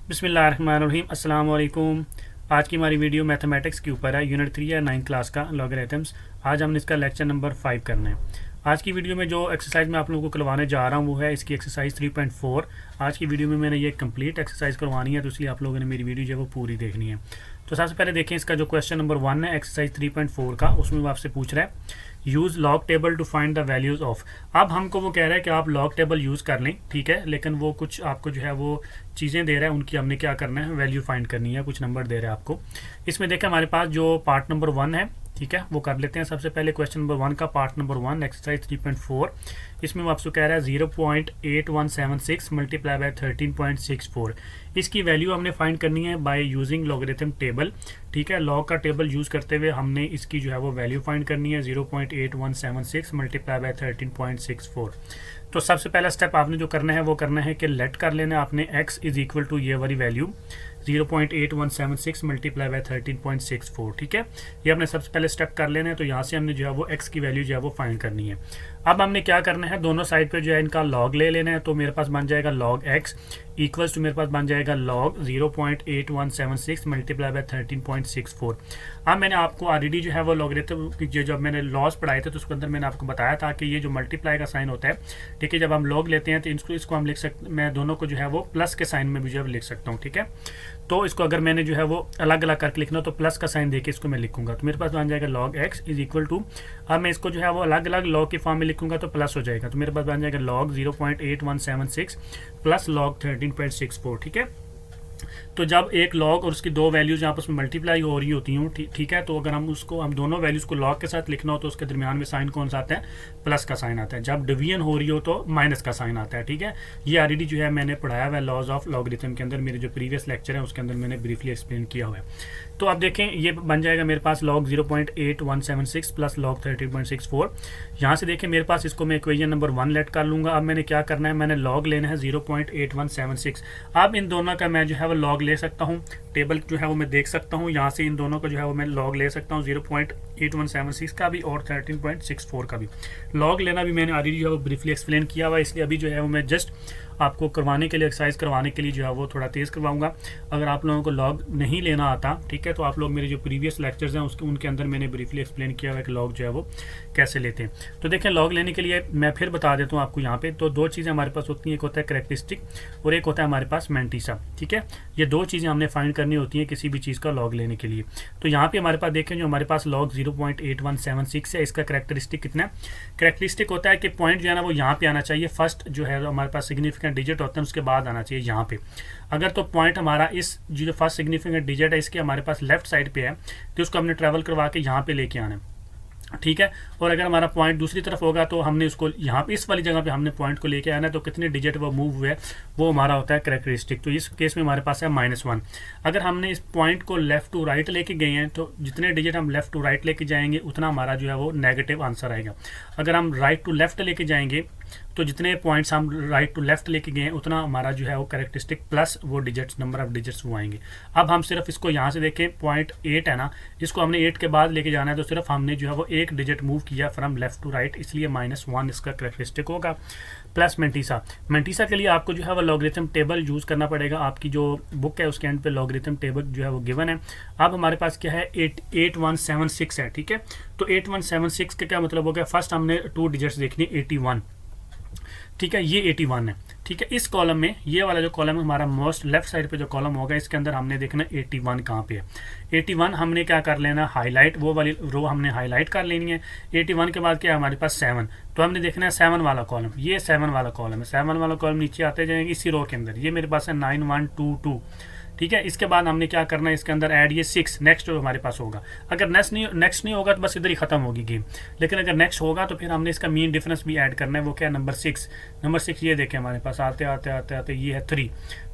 बिस्मिल्लाहिर्रहमानिर्रहीम अस्सलाम वालेकुम। आज की हमारी वीडियो मैथमेटिक्स के ऊपर है, यूनिट 3 या 9 क्लास का लॉगरिथम्स। आज हमने इसका लेक्चर नंबर 5 करना है। आज की वीडियो में जो एक्सरसाइज मैं आप लोगों को करवाने जा रहा हूँ वो है इसकी एक्सरसाइज 3.4। आज की वीडियो में मैंने ये कंप्लीट एक्सरसाइज करवानी है, तो इसलिए आप लोगों ने मेरी वीडियो जो है वो पूरी देखनी है। तो सबसे पहले देखें इसका जो क्वेश्चन नंबर 1 है एक्सरसाइज 3.4 का, उसमें वो आपसे पूछ रहा है use log table to find the values of. अब हमको वो कह रहा है कि आप लॉग टेबल यूज़ कर लें, ठीक है, लेकिन वो कुछ आपको जो है वो चीज़ें दे रहा है, उनकी हमने क्या करना है, वैल्यू फाइंड करनी है, कुछ नंबर दे रहा है आपको। इसमें देखें हमारे पास जो पार्ट नंबर 1 है, ठीक है, वो कर लेते हैं। सबसे पहले क्वेश्चन नंबर 1 का पार्ट नंबर 1 एक्सरसाइज 3.4। इसमें वो आपसे कह रहा है 0.8176 मल्टीप्लाई बाय 13.64। इसकी वैल्यू हमने फाइंड करनी है बाय यूजिंग लॉगरिथम टेबल, ठीक है। लॉग का टेबल यूज़ करते हुए हमने इसकी जो है वो वैल्यू फाइंड करनी है 0.8176 मल्टीप्लाई बाय 13.64। तो सबसे पहला स्टेप आपने जो करना है वो करना है कि लेट कर लेना आपने x इज इक्वल टू ये वाली वैल्यू 0.8176 मल्टीप्लाई बाय 13.64, ठीक है। ये हमने सबसे पहले स्टेप कर लेना है। तो यहाँ से हमने जो है वो x की वैल्यू जो है वो फाइंड करनी है। अब हमने क्या करना है, दोनों साइड पे जो है इनका लॉग ले लेना है। तो मेरे पास बन जाएगा लॉग x इक्वल्स टू मेरे पास बन जाएगा लॉग 0.8176 मल्टीप्लाई बाय 13.64। अब मैंने आपको ऑलरेडी जो है वो लॉगरिथम जब मैंने लॉस पढ़ाए थे तो उसके अंदर मैंने आपको बताया था कि ये जो मल्टीप्लाई का साइन होता है, ठीक है, जब हम लॉग लेते हैं तो इसको हम लिख सकते, मैं दोनों को जो है वो प्लस के साइन में भी जो है लिख सकता हूँ, ठीक है। तो इसको अगर मैंने जो है वो अलग अलग करके लिखना तो प्लस का साइन देके इसको मैं लिखूंगा, तो मेरे पास बन जाएगा log x is equal to, अब मैं इसको जो है वो अलग अलग लॉग की फॉर्म में लिखूंगा तो प्लस हो जाएगा। तो मेरे पास बन जाएगा लॉग 0.8176 प्लस लॉग 13.64, ठीक है। तो जब एक लॉग और उसकी दो वैल्यूज आपस में मल्टीप्लाई हो रही होती हूँ, ठीक है, तो अगर हम दोनों वैल्यूज को लॉग के साथ लिखना हो तो उसके दरमियान में साइन कौन सा आता है, प्लस का साइन आता है। जब डिवीजन हो रही हो तो माइनस का साइन आता है, ठीक है। ये ऑलरेडी जो है मैंने पढ़ाया हुआ है लॉज ऑफ लॉगरिथम के अंदर, मेरे जो प्रीवियस लेक्चर है उसके अंदर मैंने ब्रीफली एक्सप्लेन किया हुआ है। तो अब देखें ये बन जाएगा मेरे पास लॉग 0.8176 प्लस लॉग 13.64। यहाँ से देखें मेरे पास इसको मैं इक्वेशन नंबर 1 लेट कर लूँगा। अब मैंने क्या करना है, मैंने लॉग लेना है 0.8176। अब इन दोनों का मैं जो है वो लॉग ले सकता हूँ, टेबल जो है वो मैं देख सकता हूँ, यहाँ से इन दोनों का जो है वो मैं लॉग ले सकता हूँ 0.8176 का भी और 13.64 का भी। लॉग लेना भी मैंने ऑलरेडी जो है वो ब्रीफली एक्सप्लेन किया हुआ है, इसलिए अभी जो है वो मैं जस्ट आपको करवाने के लिए, एक्सरसाइज करवाने के लिए जो है वो थोड़ा तेज़ करवाऊंगा। अगर आप लोगों को लॉग नहीं लेना आता, ठीक है, तो आप लोग मेरे जो प्रीवियस लेक्चर्स हैं उनके अंदर मैंने ब्रीफली एक्सप्लेन किया हुआ है कि लॉग जो है वो कैसे लेते हैं। तो देखें लॉग लेने के लिए मैं फिर बता देता हूँ आपको यहाँ पे। तो दो चीज़ें हमारे पास होती हैं, एक होता है करैक्टरिस्टिक और एक होता है हमारे पास मैंटीसा, ठीक है। ये दो चीज़ें हमने फाइंड करनी होती हैं किसी भी चीज़ का लॉग लेने के लिए। तो यहाँ पे हमारे पास देखें जो हमारे पास लॉग 0.8176 है, इसका करैक्टरिस्टिक कितना है, करैक्टरिस्टिक होता है कि पॉइंट जो है ना वो यहाँ पे आना चाहिए, फर्स्ट जो है हमारे पास सिग्निफिकेंट डिजिट होता है उसके बाद आना चाहिए यहाँ पे। अगर तो पॉइंट हमारा इस जो फर्स्ट सिग्निफिकेंट डिजिट है इसके हमारे पास लेफ्ट साइड पे है तो उसको हमने ट्रैवल करवा के यहाँ पे लेके आना है, ठीक है। और अगर हमारा पॉइंट दूसरी तरफ होगा तो हमने उसको यहाँ पे इस वाली जगह पे हमने पॉइंट को लेके आना है, तो कितने डिजिट वो मूव हुए वो हमारा होता है करैक्टरिस्टिक। तो इस केस में हमारे पास है -1। अगर हमने इस पॉइंट को लेफ्ट टू राइट लेके गए हैं तो जितने डिजिट हम लेफ्ट टू राइट लेके जाएंगे उतना हमारा जो है वो नेगेटिव आंसर आएगा। अगर हम राइट टू लेफ्ट लेके जाएंगे तो जितने पॉइंट्स हम राइट टू लेफ्ट लेके गए हैं उतना हमारा जो है वो करैक्टरिस्टिक प्लस वो डिजिट्स, नंबर ऑफ डिजिट्स वो आएंगे। अब हम सिर्फ इसको यहाँ से देखें, पॉइंट 8 है ना, इसको हमने 8 के बाद लेके जाना है, तो सिर्फ हमने जो है वो एक डिजिट मूव किया फ्रॉम लेफ्ट टू राइट, इसलिए -1 इसका करैक्टरिस्टिक होगा। प्लस मेंटीसा के लिए आपको जो है वो लॉगरिथम टेबल यूज़ करना पड़ेगा। आपकी जो बुक है उसके एंड पे लॉगरिथम टेबल जो है वो गिवन है। अब हमारे पास क्या है 8176 है, ठीक है। तो 8176 का क्या मतलब हो गया, फर्स्ट हमने 2 डिजिट्स देखनी 81, ठीक है, ये 81 है, ठीक है। इस कॉलम में ये वाला जो कॉलम है हमारा मोस्ट लेफ्ट साइड पे जो कॉलम होगा इसके अंदर हमने देखना 81 कहाँ पे है। 81 हमने क्या कर लेना, हाईलाइट, वो वाली रो हमने हाईलाइट कर लेनी है। 81 के बाद क्या है हमारे पास 7, तो हमने देखना है 7 वाला कॉलम, ये 7 वाला कॉलम है। 7 वाला कॉलम नीचे आते जाएंगे इसी रो के अंदर, ये मेरे पास है 9122, ठीक है। इसके बाद हमने क्या करना है, इसके अंदर ऐड ये 6 नेक्स्ट जो हमारे पास होगा। अगर नेक्स्ट नहीं होगा तो बस इधर ही खत्म होगी गेम, लेकिन अगर नेक्स्ट होगा तो फिर हमने इसका मीन डिफरेंस भी ऐड करना है, वो क्या है नंबर 6। नंबर 6 ये देखें हमारे पास आते आते आते आते ये है 3,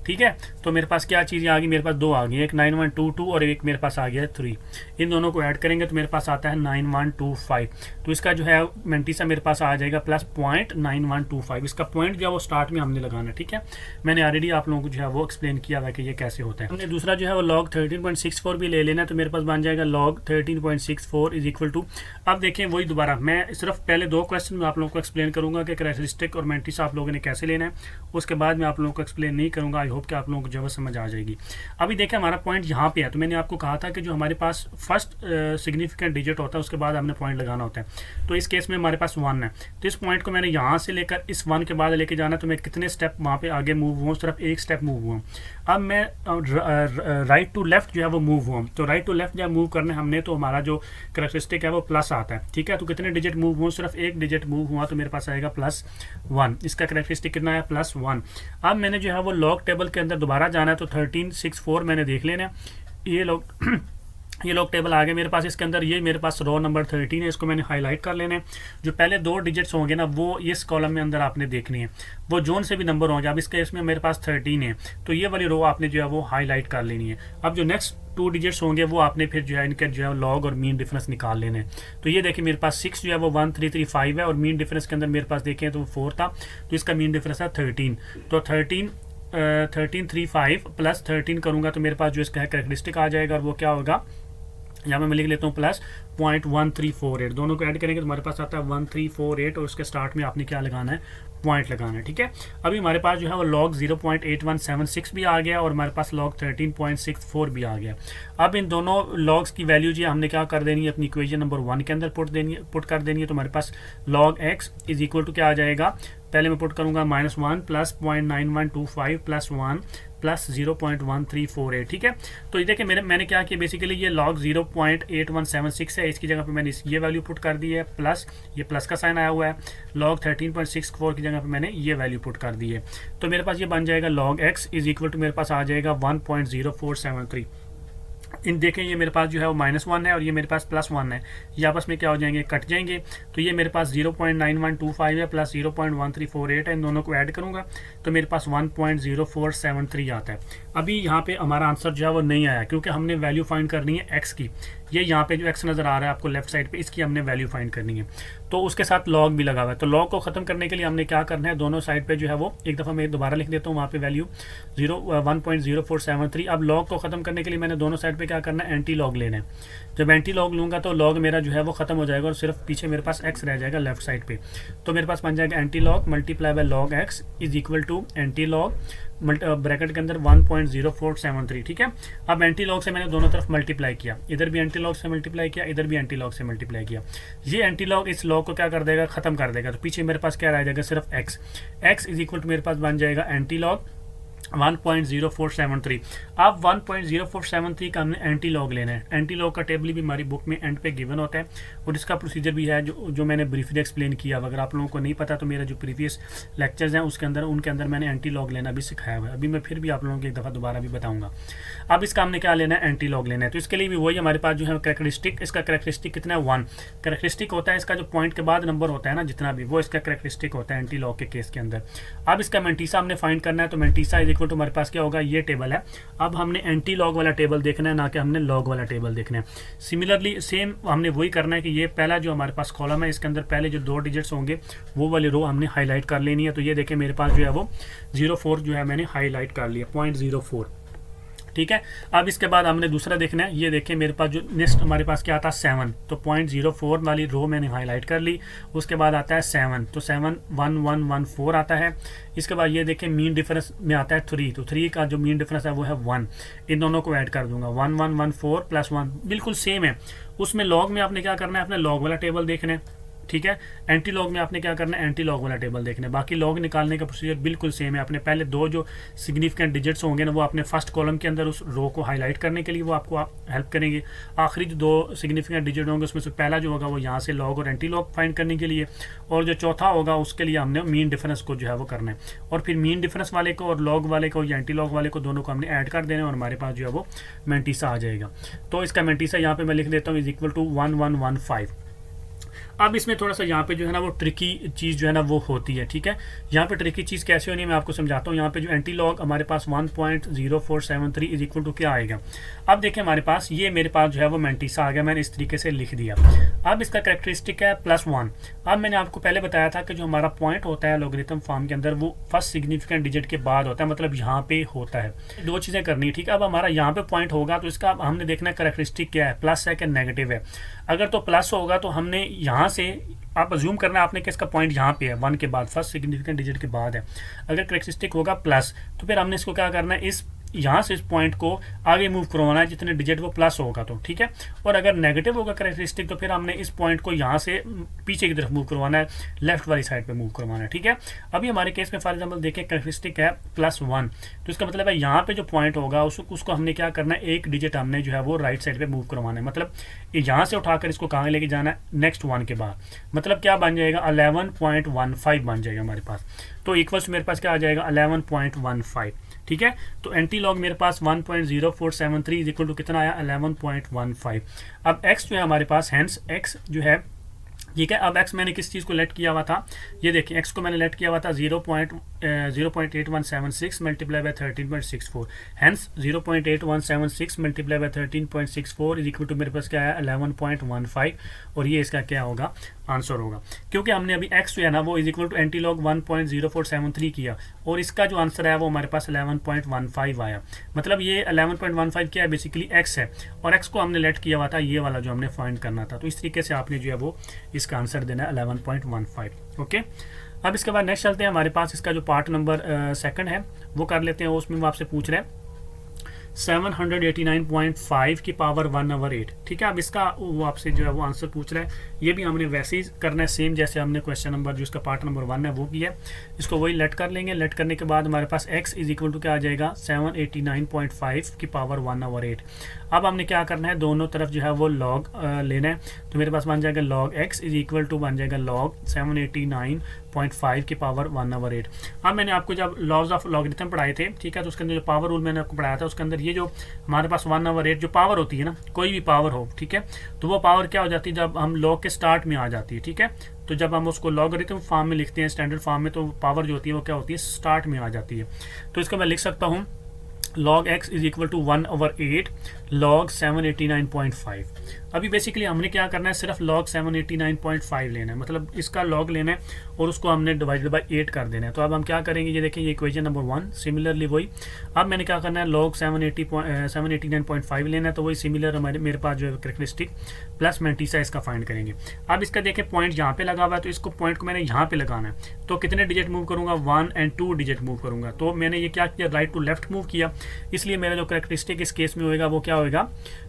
ठीक है। तो मेरे पास क्या चीज़ें आ गई, मेरे पास 2 आ गई, एक 9122 और एक मेरे पास आ गया है 3। इन दोनों को ऐड करेंगे तो मेरे पास आता है 9125। तो इसका जो है मेंटीसा मेरे पास आ जाएगा प्लस .9125। इसका पॉइंट जो है वो स्टार्ट में हमने लगाना है, ठीक है। मैंने ऑलरेडी आप लोगों को जो है वो एक्सप्लेन किया हुआ है कि ये कैसे होता है। हमने दूसरा जो है वो लॉग 13.64 भी ले लेना है, तो मेरे पास बन जाएगा लॉग 13.64 इज इक्वल टू, अब देखें वही दोबारा मैं सिर्फ पहले 2 क्वेश्चन में आप लोगों को एक्सप्लेन करूंगा कि करैक्टरिस्टिक और मेंटीसा आप लोगों ने कैसे लेना है, उसके बाद मैं आप लोगों को एक्सप्लेन नहीं करूंगा। आई होप होप कि आप लोगों को जो है समझ आ जाएगी। अभी देखें हमारा पॉइंट यहाँ पे है, तो मैंने आपको कहा था कि जो हमारे पास फर्स्ट सिग्निफिकेंट डिजिट होता है उसके बाद हमने पॉइंट लगाना होता है। तो इस केस में हमारे पास 1 है, तो इस पॉइंट को मैंने यहाँ से लेकर इस 1 के बाद लेके जाना, तो मैं कितने स्टेप वहाँ पे आगे मूव हुआ, सिर्फ एक स्टेप मूव हुआ। अब मैं राइट टू लेफ्ट जो है वो मूव हुआ, तो राइट टू लेफ्ट जब मूव करने हमने, तो हमारा जो कैरेक्टरिस्टिक है वो प्लस आता है, ठीक है। तो कितने डिजिट मूव हुआ, सिर्फ एक डिजिट मूव हुआ, तो मेरे पास आएगा +1। इसका कैरेक्टरिस्टिक कितना है, +1। अब मैंने जो है वो लॉग टेबल के अंदर दोबारा जाना है, तो 1364 मैंने देख लेना। ये लॉग टेबल आ गए मेरे पास, इसके अंदर ये मेरे पास रो नंबर 13 है, इसको मैंने हाईलाइट कर लेने। जो पहले 2 डिजिट्स होंगे ना वो इस कॉलम में अंदर आपने देखनी है, वो जोन से भी नंबर होंगे। अब इस केस में मेरे पास 13 है, तो ये वाली रो आपने जो है वो हाईलाइट कर लेनी है। अब जो नेक्स्ट 2 डिजिट्स होंगे वो आपने फिर जो है इनके जो है लॉग और मीन डिफरेंस निकाल लेने। तो ये देखिए मेरे पास 6 जो है वो 1335 है, और मीन डिफरेंस के अंदर मेरे पास देखें तो 4 था, तो इसका मीन डिफरेंस है 13। तो 1335 + 13 करूँगा तो मेरे पास जो इसका है कैरेक्टरिस्टिक आ जाएगा, और वो क्या होगा, यहाँ मैं लिख लेता हूँ +0.1348। दोनों को ऐड करेंगे तो हमारे पास आता है 1348, और उसके स्टार्ट में आपने क्या लगाना है, पॉइंट लगाना है, ठीक है। अभी हमारे पास जो है वो लॉग 0.8176 भी आ गया, और हमारे पास लॉग 13.64 भी आ गया। अब इन दोनों लॉग्स की वैल्यू जो हमने क्या कर देनी है, अपनी इक्वेशन नंबर 1 के अंदर पुट कर देनी है। तो हमारे पास log x is equal to क्या आ जाएगा, पहले मैं पुट करूंगा -1 + 0.9125 + 1 + 0.1348, ठीक है। तो ये देखिए मैंने क्या किया, बेसिकली ये log 0.8176 है, इसकी जगह पे मैंने ये वैल्यू पुट कर दी है, प्लस ये प्लस का साइन आया हुआ है। log 13.64 की जगह पे मैंने ये वैल्यू पुट कर दी है, तो मेरे पास ये बन जाएगा log x is equal to मेरे पास आ जाएगा 1.0473। इन देखें ये मेरे पास जो है वो -1 है, और ये मेरे पास +1 है, ये आपस में क्या हो जाएंगे, कट जाएंगे। तो ये मेरे पास 0.9125 है प्लस 0.1348 है, इन दोनों को ऐड करूंगा तो मेरे पास 1.0473 आता है। अभी यहाँ पे हमारा आंसर जो है वो नहीं आया, क्योंकि हमने वैल्यू फाइंड करनी है एक्स की। ये यहाँ पे जो एक्स नज़र आ रहा है आपको लेफ्ट साइड पे, इसकी हमने वैल्यू फाइंड करनी है, तो उसके साथ लॉग भी लगा हुआ है। तो लॉग को ख़त्म करने के लिए हमने क्या करना है, दोनों साइड पे जो है वो एक दफ़ा मैं दोबारा लिख देता हूँ, वहाँ पे वैल्यू 1.0473। अब लॉग को ख़त्म करने के लिए मैंने दोनों साइड पे क्या करना है, एंटी लॉग लेना है। जब एंटी लॉग लूँगा तो लॉग मेरा जो है वो ख़त्म हो जाएगा, और सिर्फ पीछे मेरे पास एक्स रह जाएगा लेफ्ट साइड पे। तो मेरे पास बन जाएगा anti log multiply by log x is equal to anti log bracket के अंदर 1.0473, ठीक है। अब एंटी लॉग से मैंने दोनों तरफ मल्टीप्लाई किया, इधर भी एंटी लॉग से मल्टीप्लाई किया, इधर भी एंटी लॉग से मल्टीप्लाई किया। ये एंटी लॉग इस लॉग को क्या कर देगा, खत्म कर देगा। तो पीछे मेरे पास क्या रह जाएगा, सिर्फ x इज इक्वल टू मेरे पास बन जाएगा एंटी लॉग 1.0473। अब 1.0473 का हमने एंटी लॉग लेना है। एंटी लॉग का टेबल भी हमारी बुक में एंड पे गिवन होता है, और इसका प्रोसीजर भी है जो मैंने ब्रीफली एक्सप्लेन किया। अगर आप लोगों को नहीं पता तो मेरा जो प्रीवियस लेक्चर्स हैं उनके अंदर मैंने एंटी लॉग लेना भी सिखाया हुआ है। अभी मैं फिर भी आप लोगों को एक दफ़ा दोबारा भी बताऊंगा। अब इसका हमने क्या लेना है, एंटी लॉग लेना है। तो इसके लिए भी वही हमारे पास जो है कैरेक्टरिस्टिक, इसका कैरेक्टरिस्टिक कितना है, 1 कैरेक्टरिस्टिक होता है। इसका जो पॉइंट के बाद नंबर होता है ना जितना भी, वो इसका कैरेक्टरिस्टिक होता है एंटी लॉग के केस के अंदर। अब इसका मेंटीसा हमने फाइंड करना है, तो मेंटीसा इज इक्वल टू हमारे पास क्या होगा, ये टेबल है। अब हमने एंटी लॉग वाला टेबल देखना है, ना कि हमने लॉग वाला टेबल देखना है। सिमिलरली सेम हमने वही करना है कि ये पहला जो हमारे पास कॉलम है, इसके अंदर पहले जो 2 डिजिट्स होंगे वो वाली रो हमने हाईलाइट कर लेनी है। तो ये देखें मेरे पास जो है वो 04 जो है मैंने हाईलाइट कर लिया, 0.04, ठीक है। अब इसके बाद हमने दूसरा देखना है, ये देखें मेरे पास जो नेक्स्ट हमारे पास क्या आता है, 7। तो 0.04 वाली रो मैंने हाईलाइट कर ली। उसके बाद आता है 7, तो 71114 आता है। इसके बाद ये देखें मीन डिफरेंस में आता है 3, तो 3 का जो मीन डिफरेंस है वो है 1। इन दोनों को ऐड कर दूंगा, 1114 + 1 बिल्कुल सेम है। उसमें लॉग में आपने क्या करना है, अपने लॉग वाला टेबल देखना है, ठीक है। एंटी लॉग में आपने क्या करना है, एंटी लॉग वाला टेबल देखना है। बाकी लॉग निकालने का प्रोसीजर बिल्कुल सेम है। आपने पहले 2 जो सिग्निफिकेंट डिजिट्स होंगे ना वो आपने फर्स्ट कॉलम के अंदर उस रो को हाईलाइट करने के लिए वो आपको हेल्प करेंगे। आखिरी जो 2 सिग्निफिकेंट डिजिट होंगे उसमें से पहला जो होगा वो यहाँ से लॉग और एंटी लॉग फाइंड करने के लिए, और जो चौथा होगा उसके लिए हमने मीन डिफरेंस को जो है वो करना है। और फिर मीन डिफरेंस वाले को और लॉग वाले को या एंटी लॉग वाले को दोनों को हमने ऐड कर देना, और हमारे पास जो है वो मेंटीसा आ जाएगा। तो इसका मेंटीसा यहाँ पे मैं लिख देता हूँ इज इक्वल टू 1115। अब इसमें थोड़ा सा यहाँ पे जो है ना वो ट्रिकी चीज़ जो है ना वो होती है, ठीक है। यहाँ पे ट्रिकी चीज़ कैसे होनी है मैं आपको समझाता हूँ। यहाँ पे जो एंटी लॉग हमारे पास 1.0473 इज इक्वल टू क्या आएगा। अब देखें हमारे पास ये मेरे पास जो है वो मेंटीसा आ गया, मैंने इस तरीके से लिख दिया। अब इसका कैरेक्टरिस्टिक है +1। अब मैंने आपको पहले बताया था कि जो हमारा पॉइंट होता है लॉगरिथम फॉर्म के अंदर वो फर्स्ट सिग्निफिकेंट डिजिट के बाद होता है, मतलब यहाँ पे होता है। 2 चीज़ें करनी है, ठीक है। अब हमारा यहाँ पे पॉइंट होगा तो इसका हमने देखना है कैरेक्टरिस्टिक क्या है, प्लस है कि नेगेटिव है। अगर तो प्लस होगा तो हमने यहाँ से आप अज्यूम करना है आपने कि इसका पॉइंट यहाँ पे है 1 के बाद, फर्स्ट सिग्निफिकेंट डिजिट के बाद है। अगर करेक्टरिस्टिक होगा प्लस, तो फिर हमने इसको क्या करना है, इस यहाँ से इस पॉइंट को आगे मूव करवाना है जितने डिजिट वो प्लस होगा तो ठीक है। और अगर नेगेटिव होगा करेक्टरिस्टिक तो फिर हमने इस पॉइंट को यहाँ से पीछे की तरफ मूव करवाना है, लेफ्ट वाली साइड पे मूव करवाना है, ठीक है। अभी हमारे केस में फॉर एग्जांपल देखें करेक्टरिस्टिक है +1, तो इसका मतलब है यहाँ पे जो पॉइंट होगा उसको हमने क्या करना है, एक डिजिट हमने जो है वो राइट साइड पे मूव करवाना है। मतलब यहाँ से उठाकर इसको कहाँ लेके जाना है, नेक्स्ट 1 के बाद। मतलब क्या बन जाएगा, 11.15 बन जाएगा हमारे पास। तो इक्वल्स मेरे पास क्या आ जाएगा, 11.15, ठीक है। तो एंटी लॉग मेरे पास 1.0473 इज इक्वल टू कितना आया, 11.15। अब x जो है हमारे पास, हैंस x जो है, ठीक है। अब x मैंने किस चीज़ को लेट किया हुआ था, ये देखिए x को मैंने लेट किया हुआ था 0.8176 multiply by 13.64, hence 0.8176 multiply by 13.64 is equal to मेरे पास क्या है, 11.15, और ये इसका क्या होगा, आंसर होगा। क्योंकि हमने अभी x जो है ना वो is equal to anti log 1.0473 किया, और इसका जो आंसर है वो हमारे पास 11.15 आया। मतलब ये 11.15 क्या है, बेसिकली x है, और x को हमने लेट किया हुआ था ये वाला जो हमने फाइंड करना था। तो इस तरीके से आपने जो है वो इसका आंसर देना है 11.15, ओके। अब इसके बाद नेक्स्ट चलते हैं, हमारे पास इसका जो पार्ट नंबर सेकंड है वो कर लेते हैं। उसमें वो आपसे पूछ रहे हैं 789.5 की पावर 1/8, ठीक है। अब इसका वो आपसे जो है वो आंसर पूछ रहा है, ये भी हमने वैसे ही करना है सेम जैसे हमने क्वेश्चन नंबर जो इसका पार्ट नंबर 1 है वो किया है। इसको वही लेट कर लेंगे, लेट करने के बाद हमारे पास x इज इक्वल टू क्या आ जाएगा, 789.5 की पावर 1/8। अब हमने क्या करना है, दोनों तरफ जो है वो लॉग लेना है, तो मेरे पास बन जाएगा log x is equal to बन जाएगा log 789.5 की पावर 1/8। अब मैंने आपको जब लॉज ऑफ लॉगरिथम पढ़ाए थे, ठीक है, तो उसके अंदर जो पावर रूल मैंने आपको पढ़ाया था उसके अंदर ये जो हमारे पास 1/8 जो पावर होती है ना, कोई भी पावर हो, ठीक है, तो वो पावर क्या हो जाती है जब हम लॉग के स्टार्ट में आ जाती है, ठीक है। तो जब हम उसको लॉगरिथम फॉर्म में लिखते हैं, स्टैंडर्ड फॉर्म में, तो पावर जो होती है वो क्या होती है, स्टार्ट में आ जाती है। तो इसको मैं लिख सकता हूँ log x is equal to 1/8 log 789.5। अभी बेसिकली हमने क्या करना है, सिर्फ log 789.5 लेना है, मतलब इसका log लेना है और उसको हमने डिवाइडेड बाय 8 कर देना है। तो अब हम क्या करेंगे, ये देखें, ये इक्वेशन नंबर 1, सिमिलरली वही। अब मैंने क्या करना है, log 789.5 लेना है, तो वही सिमिलर मेरे पास जो है करेक्टरिस्टिक प्लस मैंटीसा इसका फाइंड करेंगे। अब इसका देखें पॉइंट यहाँ पे लगा हुआ है, तो इसको पॉइंट को मैंने यहाँ पे लगाना है, तो कितने डिजिट मूव करूँगा, 1 और 2 डिजिट मूव करूँगा। तो मैंने ये क्या किया, राइट टू लेफ्ट मूव किया, इसलिए मेरा जो करेक्टरिस्टिक इस केस में होएगा वो क्या होएगा,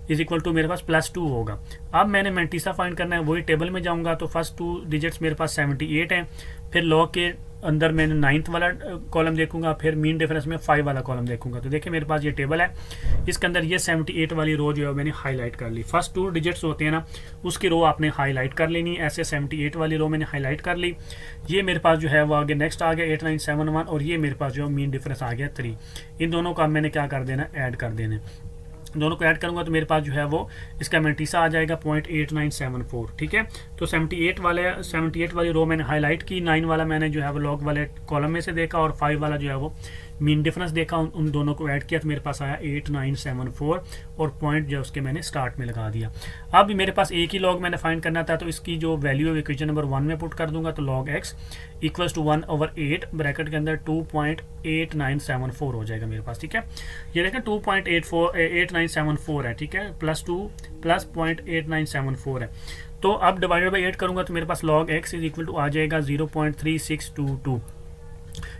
इज इक्वल टू मेरे पास +2 होगा। अब मैंने मैंटीसा फाइंड करना है, वही टेबल में जाऊंगा, तो फर्स्ट 2 डिजिट्स मेरे पास 78 हैं, फिर लॉग के अंदर मैंने 9th वाला कॉलम देखूंगा, फिर मीन डिफरेंस में 5 वाला कॉलम देखूंगा। तो देखिए मेरे पास ये टेबल है, इसके अंदर ये 78 वाली रो जो है मैंने हाईलाइट कर ली। फर्स्ट 2 डिजिट्स होते हैं ना, उसकी रो आपने हाईलाइट कर लेनी, ऐसे 78 वाली रो मैंने हाईलाइट कर ली। ये मेरे पास जो है वो आगे नेक्स्ट आ गया 8971, और ये मेरे पास जो मीन डिफरेंस आ गया 3। इन दोनों का मैंने क्या कर देना, ऐड कर देना। दोनों को ऐड करूंगा तो मेरे पास जो है वो इसका मैंटीसा आ जाएगा 0.8974, ठीक है। तो 78 वाली रो मैंने हाईलाइट की, 9 वाला मैंने जो है वो लॉग वाले कॉलम में से देखा, और 5 वाला जो है वो मीन डिफरेंस देखा, उन दोनों को ऐड किया तो मेरे पास आया 8974, और पॉइंट जो उसके मैंने स्टार्ट में लगा दिया। अब मेरे पास एक ही लॉग मैंने फाइंड करना था, तो इसकी जो वैल्यू है इक्वेशन नंबर 1 में पुट कर दूंगा, तो log x equals to 1/8 bracket के अंदर 2.8974 हो जाएगा मेरे पास, ठीक है। ये देखें 2.8974 है, ठीक है, +2 प्लस 0.8974 है। तो अब डिवाइडेड बाई 8 करूंगा तो मेरे पास log x is equal to आ जाएगा 0.3622।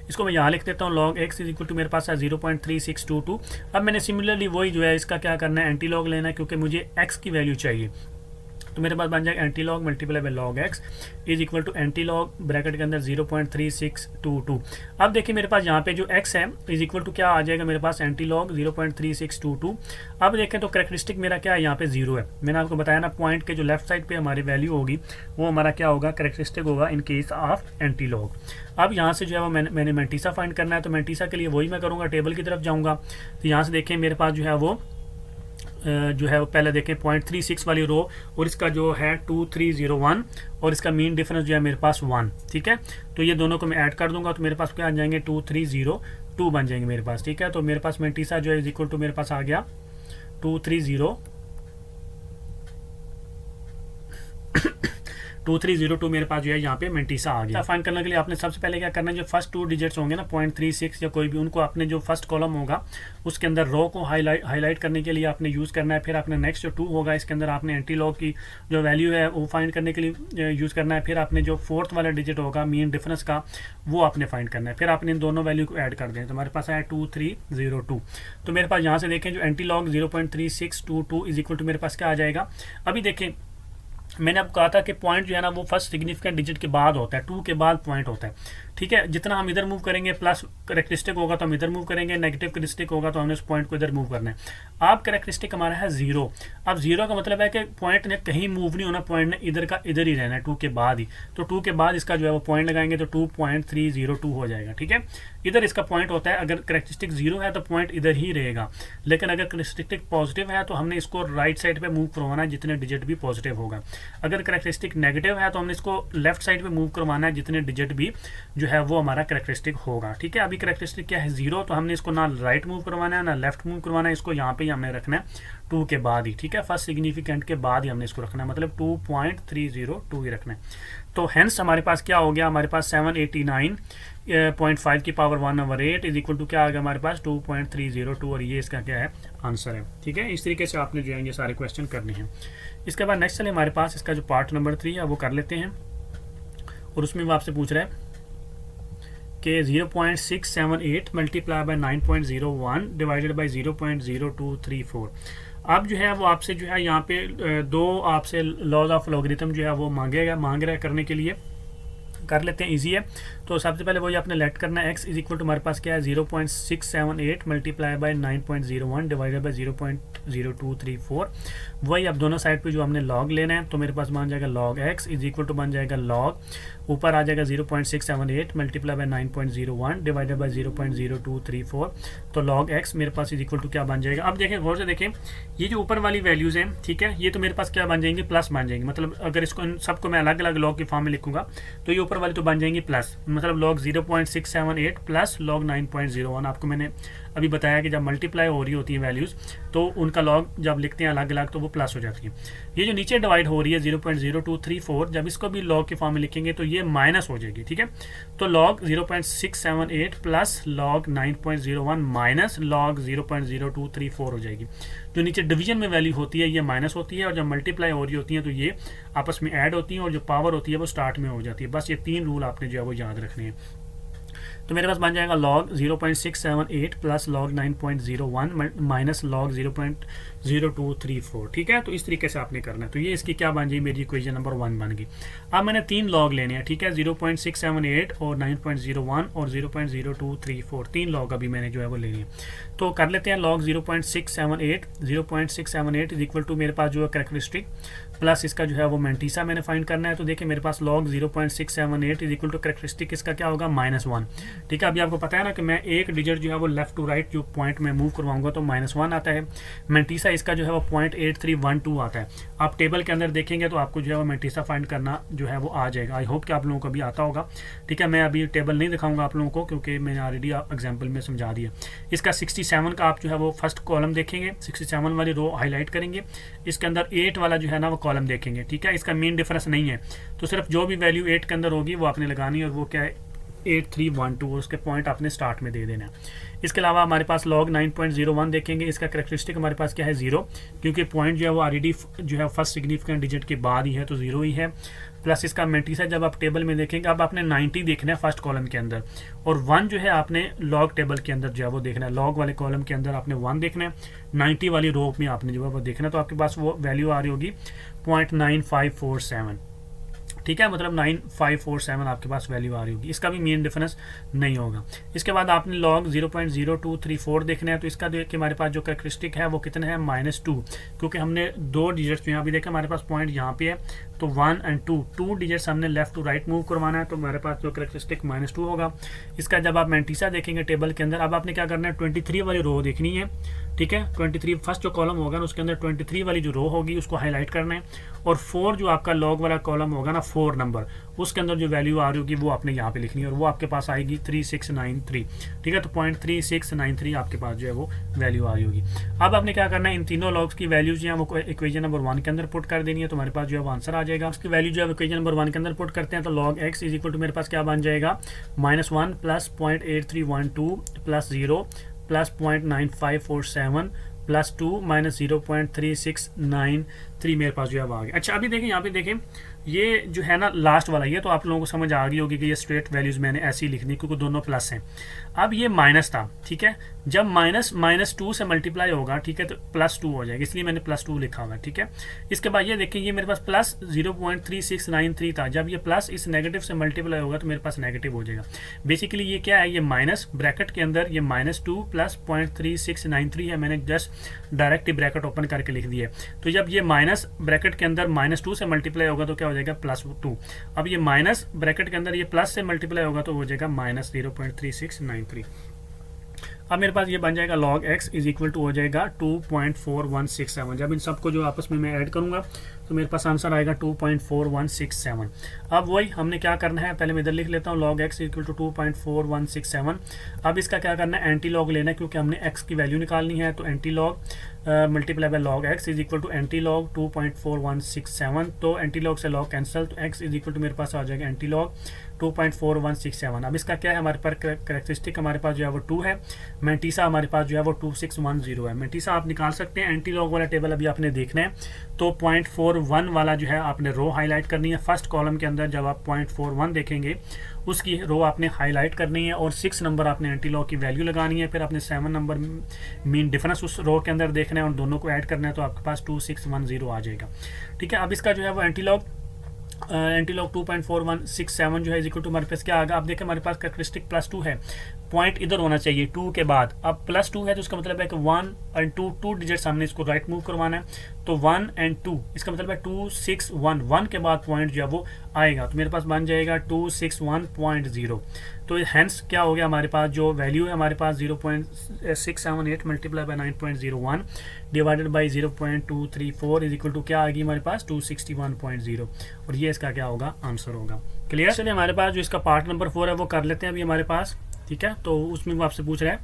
इसको मैं यहाँ लिख देता हूँ, log x is equal to मेरे पास है 0.3622। अब मैंने सिमिलरली वही जो है इसका क्या करना है, एंटी लॉग लेना है, क्योंकि मुझे x की वैल्यू चाहिए। तो मेरे पास बन जाएगा anti log multiply by log x is equal to anti log bracket के अंदर 0.3622। अब देखिए मेरे पास यहाँ पे जो x है इज इक्वल टू क्या आ जाएगा मेरे पास, एंटी लॉग 0.3622। अब देखें तो करेक्टरिस्टिक मेरा क्या है, यहाँ पे 0 है। मैंने आपको बताया ना, पॉइंट के जो लेफ्ट साइड पे हमारी वैल्यू होगी वो हमारा क्या होगा, करेक्टरिस्टिक होगा in case of anti log. अब यहाँ से जो है वो मैंने मैंटीसा फाइंड करना है, तो मैंटीसा के लिए वही मैं करूँगा, टेबल की तरफ जाऊँगा। तो यहाँ से देखें मेरे पास जो है वो पहले देखें 0.36 वाली रो, और इसका जो है 2301, और इसका मीन डिफरेंस जो है मेरे पास 1, ठीक है। तो ये दोनों को मैं ऐड कर दूंगा तो मेरे पास क्या आ जाएंगे, 2302 बन जाएंगे मेरे पास, ठीक है। तो मेरे पास मैंटीसा जो है इज इक्वल टू मेरे पास आ गया 230 2302 मेरे पास जो है यहाँ पे मेंटीसा आ गया। फाइंड करने के लिए आपने सबसे पहले क्या करना है, जो फर्स्ट 2 डिजिट्स होंगे ना 0.36 या कोई भी, उनको आपने जो फर्स्ट कॉलम होगा उसके अंदर रो को हाईलाइट करने के लिए आपने यूज़ करना है। फिर आपने नेक्स्ट जो 2 होगा इसके अंदर आपने एंटी लॉग की जो वैल्यू है वो फाइंड करने के लिए यूज़ करना है। फिर आपने जो 4th वाला डिजिट होगा मीन डिफरेंस का वो आपने फाइंड करना है। फिर आपने इन दोनों वैल्यू को ऐड कर दें तो हमारे पास आया 2302। तो मेरे पास यहाँ से देखें जो antilog 0.3622 is equal to मेरे पास क्या आ जाएगा। अभी देखें मैंने आपको कहा था कि पॉइंट जो है ना वो फर्स्ट सिग्निफिकेंट डिजिट के बाद होता है, 2 के बाद पॉइंट होता है। ठीक है, जितना हम इधर मूव करेंगे प्लस करेक्टरिस्टिक होगा तो हम इधर मूव करेंगे, नेगेटिव करेक्टरिस्टिक होगा तो हमने उस पॉइंट को इधर मूव करना है। अब करेक्टरिस्टिक हमारा है 0। अब 0 का मतलब है कि पॉइंट ने कहीं मूव नहीं होना, पॉइंट ने इधर का इधर ही रहना है 2 के बाद ही। तो 2 के बाद इसका जो है वो पॉइंट लगाएंगे तो 2.302 हो जाएगा। ठीक है, इधर इसका पॉइंट होता है, अगर करेक्टरिस्टिक 0 है तो पॉइंट इधर ही रहेगा, लेकिन अगर करेक्टरिस्टिक पॉजिटिव है तो हमने इसको राइट साइड पे मूव करवाना है जितने डिजिट भी पॉजिटिव होगा। अगर करेक्टरिस्टिक नेगेटिव है तो हमने इसको लेफ्ट साइड पे मूव करवाना है जितने डिजिट भी जो है वो हमारा करेक्टरिस्टिक होगा। ठीक है, अभी करेक्टरिस्टिक क्या है 0, तो हमने इसको ना राइट मूव करवाना है ना लेफ्ट मूव करवाना है, इसको यहाँ पे ही हमने रखना है 2 के बाद ही। ठीक है, फर्स्ट सिग्निफिकेंट के बाद ही हमने इसको रखना है, मतलब 2.302 ही रखना है। तो हेंस हमारे पास क्या हो गया, हमारे पास 789.5 की पावर 1/8 इज इक्वल टू क्या आ गया हमारे पास 2.302, और ये इसका क्या है आंसर है। ठीक है, इस तरीके से आपने जो है ये सारे क्वेश्चन करने हैं। इसके बाद नेक्स्ट चले हमारे पास इसका जो पार्ट नंबर 3 है वो कर लेते हैं, और उसमें वो आपसे पूछ रहा है कि 0.678 मल्टीप्लाई बाय 9.01 डिवाइडेड बाय 0.0234। अब जो है वो आपसे जो है यहाँ पे 2 आपसे लॉज ऑफ लॉगरिथम जो है वो मांग रहा है करने के लिए, कर लेते हैं, इजी है। तो सबसे पहले वही आपने लेट करना है, x इज इक्वल टू हमारे पास क्या है 0.678 मल्टीप्लाई बाय 9.01 डिवाइडेड बाय 0.0234। वही अब दोनों साइड पे जो हमने लॉग लेना है तो मेरे पास बन जाएगा log x is equal to बन जाएगा log, ऊपर आ जाएगा 0.678 मल्टीप्लाई बाय 9.01 डिवाइडेड बाय 0.0234। तो log x मेरे पास इज इक्वल टू क्या बन जाएगा। अब देखें गौर से देखें, ये जो ऊपर वाली वैल्यूज़ हैं, ठीक है, ये तो मेरे पास क्या बन जाएंगी प्लस बन जाएंगी। मतलब अगर इसको इन सबको मैं अलग अलग लॉग की फॉर्म में लिखूंगा तो ये ऊपर वाली तो बन जाएंगी प्लस, मतलब log 0.678 प्लस log 9.01। आपको मैंने अभी बताया कि जब मल्टीप्लाई हो रही होती है वैल्यूज़ तो उनका लॉग जब लिखते हैं अलग अलग तो वो प्लस हो जाती है। ये जो नीचे डिवाइड हो रही है 0.0234, जब इसको भी लॉग के फॉर्म में लिखेंगे तो ये माइनस हो जाएगी। ठीक है, तो log 0.678 plus log 9.01 minus log 0.0234 हो जाएगी। जो नीचे डिवीजन में वैल्यू होती है ये माइनस होती है, और जब मल्टीप्लाई हो रही होती है तो ये आपस में ऐड होती हैं, और जो पावर होती है वो स्टार्ट में हो जाती है। बस ये 3 रूल आपने जो है वो याद रखने हैं। तो मेरे पास बन जाएगा log 0.678 plus log 9.01 minus log 0.0234। ठीक है, तो इस तरीके से आपने करना है। तो ये इसकी क्या बन जाएगी, मेरी इक्वेशन नंबर 1 बन गई। अब मैंने 3 log लेने हैं। ठीक है, 0.678 और 9.01 और 0.0234, 3 log अभी मैंने जो है वो लेनी है। तो कर लेते हैं log 0.678 इज इक्वल टू मेरे पास जो है कैरेक्टरिस्टिक प्लस इसका जो है वो मेंटीसा मैंने फाइंड करना है। तो देखिए मेरे पास log 0.678 is equal to characteristic इसका क्या होगा -1। ठीक है, अभी आपको पता है ना कि मैं एक डिजिट जो है वो लेफ्ट टू राइट जो पॉइंट में मूव करवाऊंगा तो -1 आता है। मेंटीसा इसका जो है वो 0.8312 आता है। आप टेबल के अंदर देखेंगे तो आपको जो है वो मेंटीसा फाइंड करना जो है वो आ जाएगा। आई होप कि आप लोगों को भी आता होगा। ठीक है, मैं अभी टेबल नहीं दिखाऊंगा आप लोगों को क्योंकि मैंने ऑलरेडी एग्जाम्पल में समझा दिया। इसका 67 का आप जो है वो फर्स्ट कॉलम देखेंगे, 67 वाली रो हाईलाइट करेंगे, इसके अंदर 8 वाला जो है ना वो कॉलम देखेंगे। ठीक है, इसका मीन डिफरेंस नहीं है, तो सिर्फ जो भी वैल्यू 8 के अंदर होगी वो आपने लगानी है, और वो क्या है 8312, उसके पॉइंट आपने स्टार्ट में दे देना है। इसके अलावा हमारे पास log 9.01 देखेंगे, इसका कैरेक्टरिस्टिक हमारे पास क्या है 0, क्योंकि पॉइंट जो है वो ऑलरेडी जो है फर्स्ट सिग्निफिकेंट डिजिट के बाद ही है तो 0 ही है। प्लस इसका मेंटीसा जब आप टेबल में देखेंगे, अब आपने 90 देखना है फर्स्ट कॉलम के अंदर, और 1 जो है आपने लॉग टेबल के अंदर जो है वो देखना है। लॉग वाले कॉलम के अंदर आपने 1 देखना है, 90 वाली रो में आपने जो है वो देखना है। तो आपके पास वो वैल्यू आ रही होगी 0.9547। ठीक है, मतलब 9547 आपके पास वैल्यू आ रही होगी। इसका भी मेन डिफरेंस नहीं होगा। इसके बाद आपने log 0.0234 देखना है, तो इसका देख के हमारे पास जो कैरेक्टरिस्टिक है वो कितना है -2, क्योंकि हमने 2 डिजिट्स यहाँ भी देखा हमारे पास पॉइंट यहाँ पे है, तो 1 और 2 डिजिट्स हमने लेफ्ट टू राइट मूव करवाना है, तो हमारे पास जो कैरेक्टरिस्टिक -2 होगा। इसका जब आप मेंटीसा देखेंगे टेबल के अंदर, अब आपने क्या करना है 23 वाली रो देखनी है। ठीक है। 23 फर्स्ट जो कॉलम होगा ना उसके अंदर 23 वाली जो रो होगी उसको हाईलाइट करना है, और 4 जो आपका लॉग वाला कॉलम होगा ना 4 नंबर, उसके अंदर जो वैल्यू आ रही होगी वो आपने यहाँ पे लिखनी है, और वो आपके पास आएगी 3693। ठीक है, तो 0.3693 आपके पास जो है वो वैल्यू आ रही होगी। अब आपने क्या करना है, इन तीनों लॉग्स की वैल्यूज जो है वो इक्वेशन नंबर 1 के अंदर पुट कर देनी है, तो हमारे पास जो है वो आंसर आ जाएगा। उसकी वैल्यू जो है इक्वेशन नंबर 1 के अंदर पुट करते हैं तो log x is equal to मेरे पास क्या बन जाएगा, -1 plus 0.8312 plus 0 plus 0.9547 plus 2 minus 0.3693 मेरे पास जो है वो आ गया। अच्छा अभी देखें, यहाँ पे देखें, ये जो है ना लास्ट वाला, ये तो आप लोगों को समझ आ गई होगी कि ये स्ट्रेट वैल्यूज मैंने ऐसे ही लिखनी क्योंकि दोनों प्लस हैं। अब ये माइनस था, ठीक है, जब -2 से मल्टीप्लाई होगा, ठीक है, तो +2 हो जाएगा, इसलिए मैंने +2 लिखा हुआ है। ठीक है, इसके बाद ये देखिए, ये मेरे पास प्लस 0.3693 था, जब ये प्लस इस नेगेटिव से मल्टीप्लाई होगा तो मेरे पास नेगेटिव हो जाएगा। बेसिकली ये क्या है, ये माइनस ब्रैकेट के अंदर ये -2 प्लस 0.3693 है, मैंने जस्ट डायरेक्ट ब्रैकेट ओपन करके लिख दिया है। तो जब ये माइनस ब्रैकेट के अंदर -2 से मल्टीप्लाई होगा तो क्या हो जाएगा, +2। अब ये माइनस ब्रैकेट के अंदर ये प्लस से मल्टीप्लाई होगा तो हो जाएगा -0.3693। अब मेरे पास ये बन जाएगा log x is equal to हो जाएगा 2.4167। जब इन सबको जो आपस में मैं ऐड करूंगा तो मेरे पास आंसर आएगा 2.4167। अब वही हमने क्या करना है, पहले मैं इधर लिख लेता हूँ log x इक्वल टू 2.4167। अब इसका क्या करना है, एंटी लॉग लेना है क्योंकि हमने x की वैल्यू निकालनी है, तो antilog multiply by log x is equal to anti log 2.4167। तो एंटी लॉग से लॉग कैंसिल, तो x इज इक्वल टू मेरे पास आ जाएगा एंटी लॉग 2.4167। अब इसका क्या है, हमारे पास करेक्टरिस्टिक हमारे पास जो है वो 2 है, मेंटीसा हमारे पास जो है वो 2610 है। मेंटीसा आप निकाल सकते हैं, एंटी लॉग वाला टेबल अभी आपने देखना है तो 0.41 वाला जो है आपने रो हाईलाइट करनी है। फर्स्ट कॉलम के अंदर जब आप 0.41 देखेंगे उसकी रो आपने हाईलाइट करनी है, और 6 नंबर आपने एंटी लॉग की वैल्यू लगानी है, फिर आपने 7 नंबर मीन डिफरेंस उस रो के अंदर देखना है और दोनों को ऐड करना है, तो आपके पास 2610 आ जाएगा। ठीक है, अब इसका जो है वो एंटी लॉग 2.4167 जो है इज इक्वल टू हमारे पास क्या आएगा। आप देखें हमारे पास कैरेक्टरिस्टिक +2 है, पॉइंट इधर होना चाहिए 2 के बाद। अब +2 है तो इसका मतलब है कि 1 और 2 डिजिट्स हमने इसको राइट मूव करवाना है, तो 1 और 2 इसका मतलब है 2611 के बाद पॉइंट जो है वो आएगा, तो मेरे पास बन जाएगा 261.0। तो हैंस क्या हो गया, हमारे पास जो वैल्यू है हमारे पास 0.678 multiply by 9.01 divided by 0.234 is equal to क्या आएगी हमारे पास 261.0, और ये इसका क्या होगा, आंसर होगा। क्लियर। चलिए हमारे पास जो इसका पार्ट नंबर 4 है वो कर लेते हैं अभी हमारे पास। ठीक है, तो उसमें वो आपसे पूछ रहा है,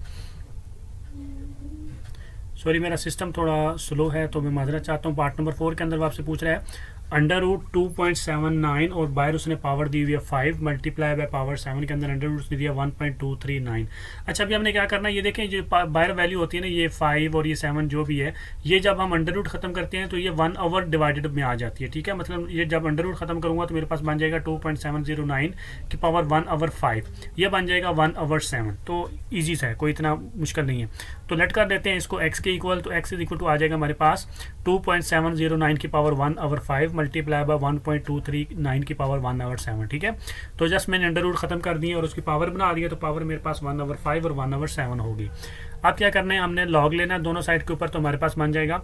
सॉरी मेरा सिस्टम थोड़ा स्लो है तो मैं माजरा चाहता हूँ। पार्ट नंबर 4 के अंदर वो आपसे पूछ रहा है √2.79 और बाहर उसने पावर दी हुई है 5 मल्टीप्लाई बाय पावर 7 के अंदर अंडर रूट उसने दिया 1.239। अच्छा अभी हमने क्या करना है, ये देखें जो बाहर वैल्यू होती है ना, ये 5 और ये 7 जो भी है, ये जब हम अंडर रूट खत्म करते हैं तो ये 1 ओवर डिवाइडेड में आ जाती है। ठीक है, मतलब ये जब अंडर रूट खत्म करूंगा तो मेरे पास बन जाएगा 2.709 की पावर 1/5, ये बन जाएगा 1/7। तो ईजी सा है, कोई इतना मुश्किल नहीं है। तो लेट कर देते हैं इसको x के इक्वल, तो x इज इक्वल टू आ जाएगा हमारे पास 2.709 की पावर 1/5 मल्टीप्लाई बाय 1.239 की पावर 1/7। ठीक है, तो जस्ट मैंने अंडर रूट खत्म कर दी और उसकी पावर बना दी है, तो पावर मेरे पास 1/5 और 1/7 होगी। अब क्या करना है, हमने लॉग लेना है दोनों साइड के ऊपर, तो हमारे पास बन जाएगा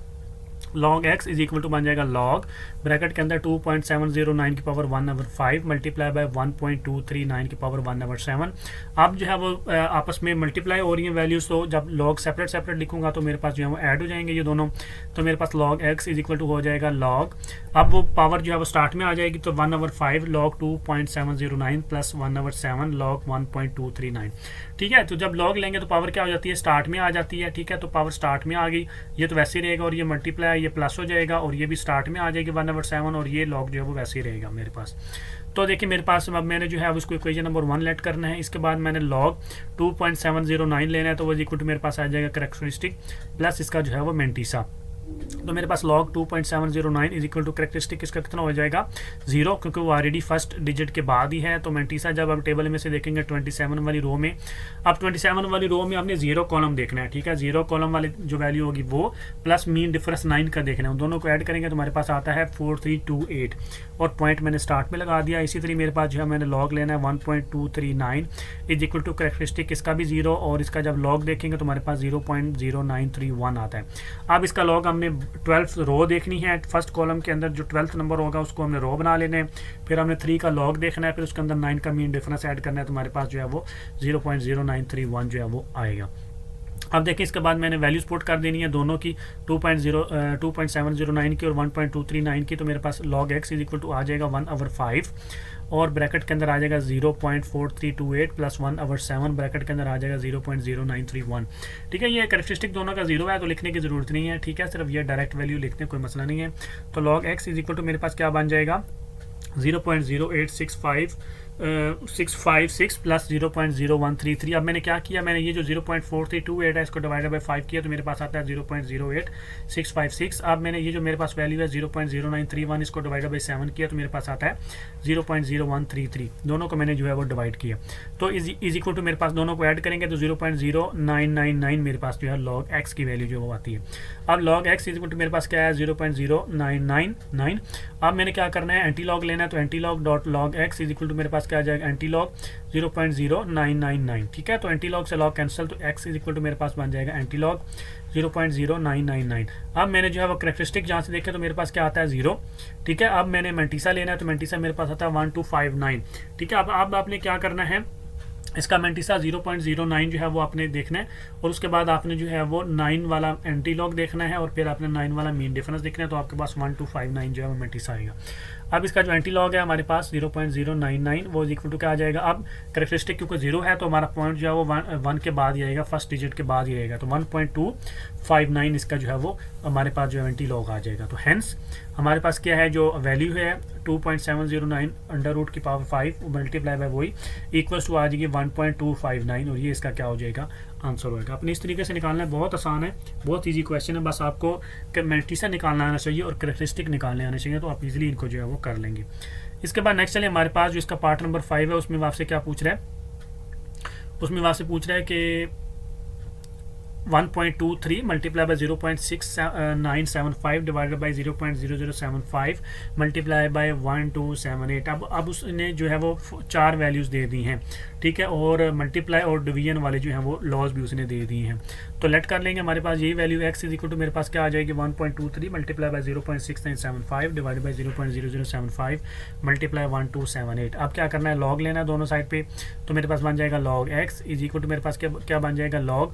log x is equal to बन जाएगा log ब्रैकेट के अंदर 2.709 की पावर 1/5 मल्टीप्लाई बाय 1.239 की पावर 1/7। अब जो है वो आपस में मल्टीप्लाई हो रही है वैल्यूज, तो जब log सेपरेट सेपरेट लिखूंगा तो मेरे पास जो है वो ऐड हो जाएंगे ये दोनों, तो मेरे पास log x is equal to हो जाएगा log, अब वो पावर जो है वो स्टार्ट में आ जाएगी, तो 1/5 log 2.709 प्लस 1/7 log 1.239। ठीक है, तो जब log लेंगे तो पावर क्या हो जाती है, स्टार्ट में आ जाती है। ठीक है, तो पावर स्टार्ट में आ गई, ये तो वैसे ही रहेगा, और ये मल्टीप्लाई ये प्लस हो जाएगा और ये भी स्टार्ट में आ जाएगी 1/7, और ये log जो है वो वैसे ही रहेगा मेरे पास। तो देखिए मेरे पास अब मैंने जो है उसको इक्वेशन नंबर 1 लेट करना है, इसके बाद मैंने log 2.709 लेना है, तो वो इक्वल टू मेरे पास आ जाएगा करेक्टरिस्टिक प्लस इसका जो है वो मेंटीसा। तो मेरे पास log 2.709 is equal to characteristic इसका कितना हो जाएगा 0, क्योंकि वो ऑलरेडी फर्स्ट डिजिट के बाद ही है। तो मेंटीसा जब आप टेबल में से देखेंगे 27 वाली रो में, अब 27 वाली रो में आपने 0 कॉलम देखना है। ठीक है, 0 कॉलम वाली जो वैल्यू होगी वो प्लस मीन डिफरेंस 9 का देखना है, दोनों को ऐड करेंगे तो हमारे पास आता है 4328, और पॉइंट मैंने स्टार्ट में लगा दिया। इसी तरह मेरे पास जो है मैंने log लेना है 1.239 इज इक्वल टू करेक्टरिस्टिक इसका भी 0, और इसका जब log देखेंगे तो हमारे पास 0.0931 आता है। अब इसका log हमने 12th रो देखनी है, फर्स्ट कॉलम के अंदर जो 12th नंबर होगा उसको हमने रो बना लेना है, फिर हमने 3 का log देखना है, फिर उसके अंदर 9 का मीन डिफरेंस ऐड करना है, तो हमारे पास जो है वो 0.0931 जो है वो आएगा। अब देखिए इसके बाद मैंने वैल्यूज पुट कर देनी है दोनों की 2.709 की और 1.239 की। तो मेरे पास log x is equal to आ जाएगा 1/5 और ब्रैकेट के अंदर आ जाएगा 0.4328 प्लस 1/7 ब्रैकेट के अंदर आ जाएगा 0.0931। ठीक है, ये कैरेक्टरिस्टिक दोनों का जीरो है तो लिखने की ज़रूरत नहीं है। ठीक है, सिर्फ ये डायरेक्ट वैल्यू लिखते हैं, कोई मसला नहीं है। तो log x is equal to मेरे पास क्या बन जाएगा 0.08656 प्लस 0.0133। अब मैंने क्या किया, मैंने ये जो 0.4328 है इसको डिवाइडेड बाई 5 किया तो मेरे पास आता है 0.08656। अब मैंने ये जो मेरे पास वैल्यू है 0.0931 इसको डिवाइडेड बाई 7 किया तो मेरे पास आता है 0.0133। दोनों को मैंने जो है वो डिवाइड किया तो इज इक्वल टू मेरे पास दोनों को ऐड करेंगे तो 0.0999 मेरे पास जो है log x की वैल्यू जो वो आती है। अब log x is equal to मेरे पास क्या है 0.0999। अब मैंने क्या करना है, एंटी लॉग लेना है तो anti log dot log x is equal to मेरे पास क्या आ जाएगा एंटी लॉग 0.0999। ठीक है, तो एंटी लॉग से लॉग कैंसिल तो x इज इक्वल टू मेरे पास बन जाएगा एंटी लॉग 0.0999। अब मैंने जो है वो कैरेक्टरिस्टिक जहाँ से देखे तो मेरे पास क्या आता है 0। ठीक है, अब मैंने मेंटीसा लेना है तो मेंटीसा मेरे पास आता है 1259। ठीक है, अब आपने क्या करना है, इसका मेंटीसा 0.09 जो है वो आपने देखना है और उसके बाद आपने जो है वो 9 वाला एंटी लॉग देखना है और फिर आपने 9 वाला मीन डिफरेंस देखना है तो आपके पास 1259 जो है वो मेंटीसा आएगा। अब इसका जो एंटी लॉग है हमारे पास 0.099 वो इक्वल टू क्या आ जाएगा, अब कैरेक्टरिस्टिक क्योंकि 0 है तो हमारा पॉइंट जो है वो 1 के बाद ही आएगा, फर्स्ट डिजिट के बाद ही रहेगा तो 1.259 इसका जो है वो हमारे पास जो एंटी लॉग आ जाएगा। तो हेंस हमारे पास क्या है जो वैल्यू है 2.709 अंडर रूट की पावर 5 मल्टीप्लाई बाय वही इक्वल्स टू आ जाएगी 1.259 और ये इसका क्या हो जाएगा आंसर होएगा। अपनी इस तरीके से निकालना है, बहुत आसान है, बहुत इजी क्वेश्चन है, बस आपको मेंटीसा निकालना आना चाहिए और कैरेक्टरिस्टिक निकालने आने चाहिए तो आप इजीली इनको जो है वो कर लेंगे। इसके बाद नेक्स्ट चलिए हमारे पास जो इसका पार्ट नंबर 5 है उसमें आपसे क्या पूछ रहा है, उसमें आपसे पूछ रहा है कि 1.23 multiply by 0.6975 divided by 0.0075 multiply by 1278। अब उसने जो है वो 4 वैल्यूज़ दे दी हैं। ठीक है, और मल्टीप्लाई और डिवीजन वाले जो हैं वो लॉज भी उसने दे दी हैं। तो लेट कर लेंगे, हमारे पास यही value x is equal to मेरे पास क्या आ जाएगी 1.23 multiply by 0.6975 divided by 0.0075 multiply 1278। अब क्या करना है, लॉग लेना है दोनों साइड पे तो मेरे पास बन जाएगा log x is equal to मेरे पास क्या बन जाएगा log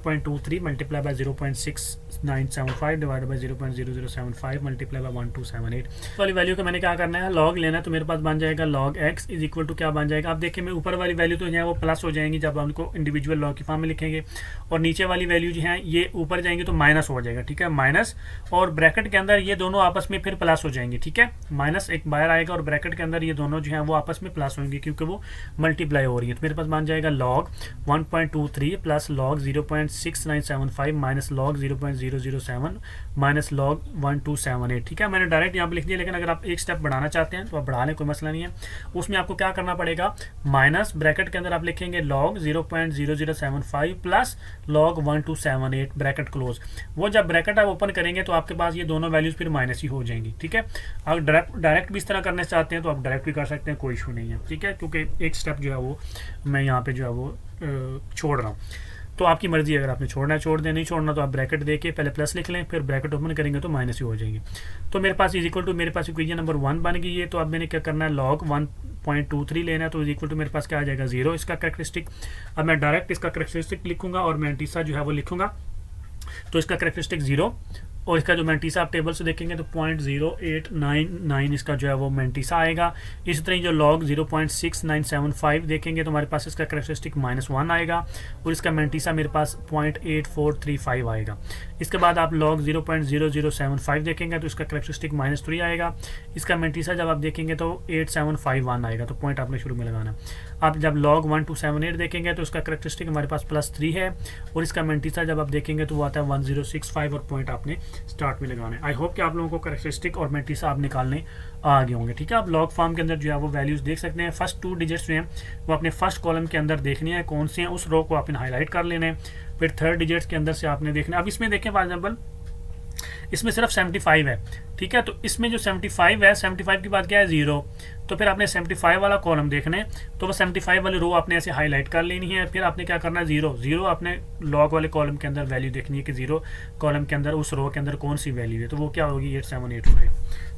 1.23 multiply by 0.6975 divided by 0.0075 multiply by 1278 वाली वैल्यू को मैंने क्या करना है लॉग लेना है तो मेरे पास बन जाएगा log x is equal to क्या बन जाएगा। अब देखिए मैं ऊपर वाली वैल्यू तो है वो प्लस हो जाएंगी जब हम उनको इंडिविजुअल लॉग की फॉर्म में लिखेंगे और नीचे वाली वैल्यू जो है ये ऊपर जाएंगी तो माइनस हो जाएगा। ठीक है, माइनस और ब्रैकेट के अंदर ये दोनों आपस में फिर प्लस हो जाएंगे। ठीक है, माइनस एक बाहर आएगा और ब्रैकेट के अंदर ये दोनों जो है वो आपस में प्लस होंगे क्योंकि वो मल्टीप्लाई हो रही है। तो मेरे पास बन जाएगा log 1.23 plus log 0.6975 minus log 0.007 minus log 1278। ठीक है, मैंने डायरेक्ट यहाँ पे लिख दिया, लेकिन अगर आप एक स्टेप बढ़ाना चाहते हैं तो आप बढ़ा लें, कोई मसला नहीं है। उसमें आपको क्या करना पड़ेगा, माइनस ब्रैकेट के अंदर आप लिखेंगे log 0.0075 plus log 1278 bracket close. वो जब ब्रैकेट आप ओपन करेंगे तो आपके पास ये दोनों वैल्यूज फिर माइनस ही हो जाएंगी। ठीक है, अगर डायरेक्ट भी इस तरह करना चाहते हैं तो आप डायरेक्ट भी कर सकते हैं, कोई इशू नहीं है। ठीक है, क्योंकि एक स्टेप जो है वो मैं यहाँ पे जो है वो छोड़ रहा हूँ, तो आपकी मर्जी है, अगर आपने छोड़ना है छोड़ दें, नहीं छोड़ना तो आप ब्रैकेट देके पहले प्लस लिख लें, फिर ब्रैकेट ओपन करेंगे तो माइनस ही हो जाएंगे। तो मेरे पास इज इक्वल टू मेरे पास इक्वेशन नंबर 1 बन गई है। तो अब मैंने क्या करना है, log 1.23 लेना है तो इज इक्वल टू मेरे पास क्या आ जाएगा 0 इसका कैरेक्टरिस्टिक। अब मैं डायरेक्ट इसका कैरेक्टरिस्टिक लिखूंगा और मेंटीसा जो है वो लिखूंगा तो इसका कैरेक्टरिस्टिक 0 और इसका जो मेंटीसा आप टेबल से देखेंगे तो 0.0899 इसका जो है वो मेंटीसा आएगा। इसी तरह जो log 0.6975 देखेंगे तो हमारे पास इसका कैरेक्टरिस्टिक -1 आएगा और इसका मेंटीसा मेरे पास 0.8435 आएगा। इसके बाद आप log 0.0075 देखेंगे तो इसका कैरेक्टरिस्टिक -3 आएगा। इसका मेंटीसा जब आप देखेंगे तो 8751 आएगा, तो पॉइंट आपने शुरू में लगाना। आप जब log 1278 देखेंगे तो इसका कैरेक्टरिस्टिक हमारे पास +3 है और इसका मेंटीसा जब आप देखेंगे तो वो आता है 1065 और पॉइंट आपने स्टार्ट में लगाना है। आई होप कि आप लोगों को कैरेक्टरिस्टिक और मेंटीसा आप निकालने आ गए होंगे। ठीक है, आप लॉग फॉर्म के अंदर जो है वो वैल्यूज देख सकते हैं। फर्स्ट 2 डिजिट्स जो हैं वो अपने फर्स्ट कॉलम के अंदर देखनी है, कौन से हैं उस रो को आपने हाईलाइट कर लेना है। फिर थर्ड डिजिट्स के अंदर से आपने देखना है। अब इसमें देखें फॉर एग्जाम्पल इसमें सिर्फ 75 है, ठीक है। तो इसमें जो 75 है, 75 के बाद क्या है 0, तो फिर आपने 75 वाला कॉलम देखना है, तो वो 75 वाली रो आपने ऐसे हाईलाइट कर लेनी है। फिर आपने क्या करना है 0 आपने लॉग वाले कॉलम के अंदर वैल्यू देखनी है कि 0 कॉलम के अंदर उस रो के अंदर कौन सी वैल्यू है, तो वो क्या होगी 8785।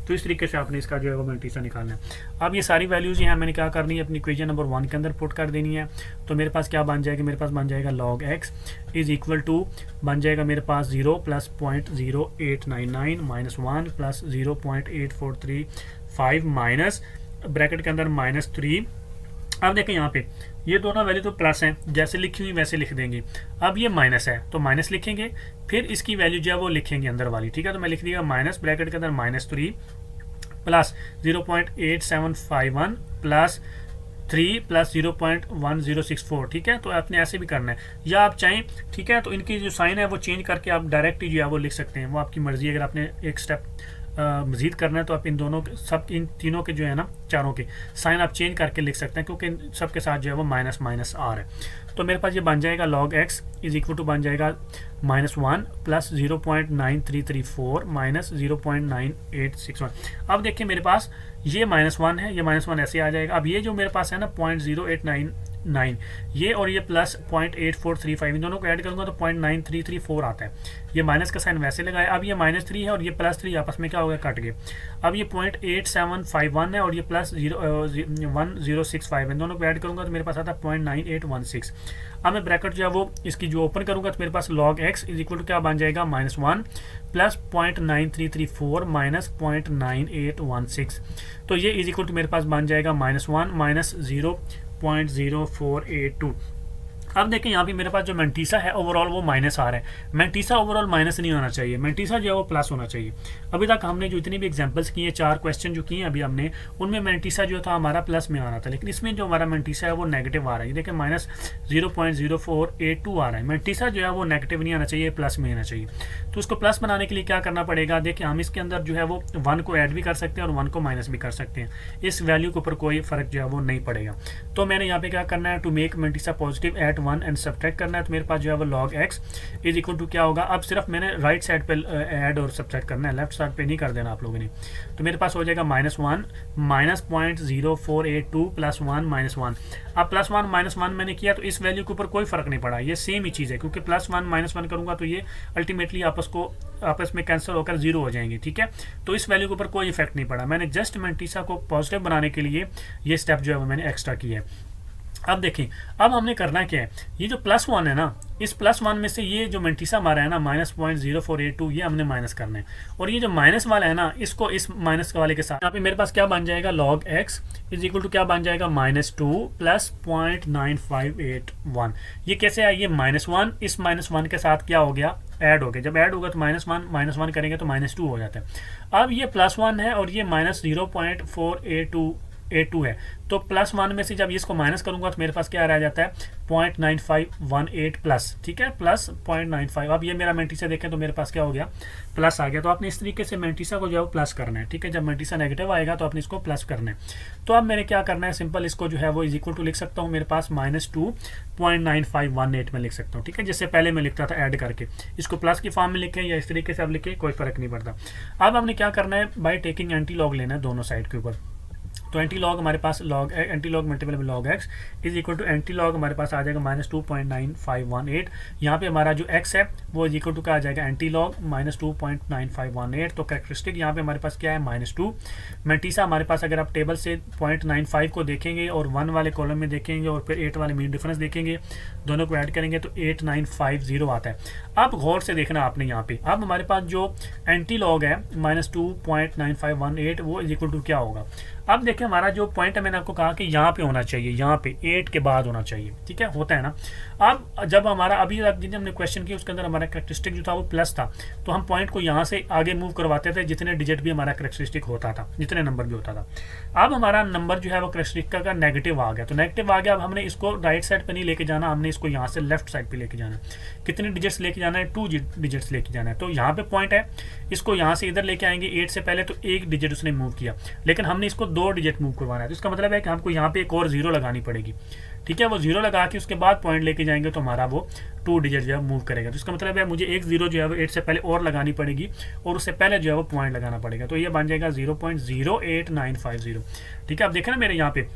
तो इस तरीके से आपने इसका जो है वो मल्टीसा निकालना है। अब ये सारी वैल्यूज़ यहाँ मैंने क्या करनी है, अपनी इक्वेशन नंबर 1 के अंदर पुट कर देनी है। तो मेरे पास क्या बन जाएगा, मेरे पास बन जाएगा log x is equal to बन जाएगा मेरे पास 0 plus 0.0899 minus 1 plus 0.8435 minus bracket के अंदर -3। अब देखें यहाँ पे ये दोनों वैल्यू तो प्लस हैं, जैसे लिखी हुई वैसे लिख देंगे। अब ये माइनस है तो माइनस लिखेंगे, फिर इसकी वैल्यू जो है वो लिखेंगे अंदर वाली, ठीक है। तो मैं लिख दिया माइनस ब्रैकेट के अंदर -3 प्लस 0.8751 प्लस 3 प्लस 0.1064, ठीक है। तो आपने ऐसे भी करना है, या आप चाहें, ठीक है, तो इनकी जो साइन है वो चेंज करके आप डायरेक्ट जो है वो लिख सकते हैं, वो आपकी मर्जी। अगर आपने एक स्टेप मज़ीद करना है तो आप इन दोनों सब इन तीनों के जो है ना चारों के साइन आप चेंज करके लिख सकते हैं, क्योंकि सबके साथ जो है वो माइनस माइनस आ रहा है। तो मेरे पास ये बन जाएगा log x is equal to बन जाएगा -1 प्लस 0.9334 माइनस 0.9861। अब देखिए मेरे पास ये -1 है, ये -1 ऐसे आ जाएगा। अब ये जो मेरे पास है ना 0.0899 ये और ये प्लस 0.8435 इन दोनों को ऐड करूंगा तो 0.9334 आता है। ये माइनस का साइन वैसे लगाया। अब ये -3 है और ये +3 आपस में क्या हो गया, कट गए। अब ये 0.8751 है और ये प्लस 1065 इन दोनों को ऐड करूंगा तो मेरे पास आता है 0.9816। अब मैं ब्रैकेट जो है वो इसकी जो ओपन करूंगा तो मेरे पास log x is equal to क्या बन जाएगा -1 प्लस 0.9334 माइनस 0.9816। तो ये इज इक्वल टू मेरे पास बन जाएगा -1 माइनस 0.0482। अब देखें यहाँ पे मेरे पास जो मेंटीसा है ओवरऑल वो माइनस आ रहा है। मेंटीसा ओवरऑल माइनस नहीं होना चाहिए, मेंटीसा जो है वो प्लस होना चाहिए। अभी तक हमने जो इतनी भी एग्जांपल्स किए हैं, 4 क्वेश्चन जो किए हैं अभी हमने, उनमें मेंटीसा जो था हमारा प्लस में आ रहा था, लेकिन इसमें जो हमारा मेंटीसा है वो नेगेटिव आ रहा है। देखिए माइनस 0.0482 आ रहा है। मेंटीसा जो है वो नेगेटिव नहीं आना चाहिए, प्लस में आना चाहिए। तो उसको प्लस बनाने के लिए क्या करना पड़ेगा, देखिए हम इसके अंदर जो है वो 1 को ऐड भी कर सकते हैं और 1 को माइनस भी कर सकते हैं। इस वैल्यू के ऊपर कोई फर्क जो है वो नहीं पड़ेगा। तो मैंने यहाँ पे क्या करना है, to make mantissa positive add 1 and subtract करना है। तो मेरे पास जो है वो log x is equal to क्या होगा, अब सिर्फ मैंने राइट साइड पे ऐड और सब्ट्रैक्ट करना है, लेफ्ट साइड पे नहीं कर देना आप लोगों ने। तो मेरे पास हो जाएगा -1 माइनस 0.0482 प्लस 1 माइनस 1। अब +1 -1 मैंने किया तो इस वैल्यू के ऊपर कोई फर्क नहीं पड़ा, ये सेम ही चीज़ है, क्योंकि +1 -1 करूंगा तो ये अल्टीमेटली आपस में कैंसिल होकर 0 हो जाएंगे, ठीक है। तो इस वैल्यू के ऊपर कोई इफेक्ट नहीं पड़ा। मैंने जस्ट मेंटीसा को पॉजिटिव बनाने के लिए ये स्टेप जो है वो मैंने एक्स्ट्रा किया है। अब देखिए अब हमने करना क्या है, ये जो +1 है ना, इस +1 में से ये जो मेंटीसा हमारा है ना -0.0482 ये हमने माइनस करना है, और ये जो माइनस वाला है ना इसको इस माइनस वाले के साथ यहाँ पे मेरे पास क्या बन जाएगा, log x is equal to क्या बन जाएगा -2 प्लस 0.9581। ये कैसे है, ये -1 इस -1 के साथ क्या हो गया, ऐड हो गया। जब ऐड होगा तो -1 करेंगे तो -2 हो जाता है। अब ये +1 है और ये -0.482 है, तो +1 में से जब इसको माइनस करूंगा तो मेरे पास क्या रह जाता है 0.9518 प्लस, ठीक है, प्लस 0.95। अब ये मेरा मेंटीसा देखें तो मेरे पास क्या हो गया, प्लस आ गया। तो आपने इस तरीके से मेंटीसा को जो है वो प्लस करना है, ठीक है। जब मेंटीसा नेगेटिव आएगा तो आपने इसको प्लस करना है। तो अब मैंने क्या करना है, सिंपल इसको जो है वो इज इक्वल टू लिख सकता हूँ, मेरे पास -2.9518 में लिख सकता हूँ, ठीक है। जिससे पहले मैं लिखता था ऐड करके, इसको प्लस की फॉर्म में लिखें या इस तरीके से आप लिखें, कोई फर्क नहीं पड़ता। अब हमने क्या करना है, बाय टेकिंग एंटी लॉग लेना है दोनों साइड के ऊपर। तो एंटी लॉग हमारे पास एंटी लॉग मल्टीपल में log x is equal to anti log हमारे पास आ जाएगा -2.9518। यहाँ पे हमारा जो x है वो इज इक्वल टू क्या आ जाएगा, एंटी लॉग -2.9518। तो कैरेक्टरिस्टिक यहाँ पे हमारे पास क्या है, -2। मेंटीसा हमारे पास अगर आप टेबल से 0.95 को देखेंगे और 1 वाले कॉलम में देखेंगे और फिर 8 वाले मीन डिफरेंस देखेंगे, दोनों को ऐड करेंगे तो 8950 आता है। अब गौर से देखना आपने यहाँ पे, अब हमारे पास जो एंटी लॉग है -2.9518 वो इज इक्वल टू क्या होगा। अब देखिए हमारा जो पॉइंट है, मैंने आपको कहा कि यहाँ पे होना चाहिए, यहाँ पे 8 के बाद होना चाहिए, ठीक है, होता है ना। अब जब हमारा अभी जितने हमने क्वेश्चन किया उसके अंदर हमारा कैरेक्टरिस्टिक जो था वो प्लस था, तो हम पॉइंट को यहाँ से आगे मूव करवाते थे जितने डिजिट भी हमारा कैरेक्टरिस्टिक होता था, जितने नंबर भी होता था। अब हमारा नंबर जो है वो कैरेक्टरिस्टिक का नेगेटिव आ गया, तो नेगेटिव आ गया। अब हमने इसको राइट साइड पे नहीं लेके जाना, हमने इसको यहाँ से लेफ्ट साइड पे लेके जाना है। कितने डिजिट्स लेके जाना है, 2 डिजिट्स लेके जाना है। तो यहाँ पे पॉइंट है, इसको यहाँ से इधर लेके आएंगे 8 से पहले, तो 1 डिजिट उसने मूव किया, लेकिन हमने इसको 2 डिजिट मूव करवाना है। तो इसका मतलब है कि हमको यहाँ पे एक और 0 लगानी पड़ेगी, ठीक है। वो 0 लगा के उसके बाद पॉइंट लेके जाएंगे तो हमारा वो 2 डिजिट जो है मूव करेगा। तो इसका मतलब है मुझे एक 0 जो है वो 8 से पहले और लगानी पड़ेगी और उससे पहले जो है वो पॉइंट लगाना पड़ेगा। तो ये बन जाएगा 0.08950, ठीक है। अब देखें ना मेरे यहाँ पे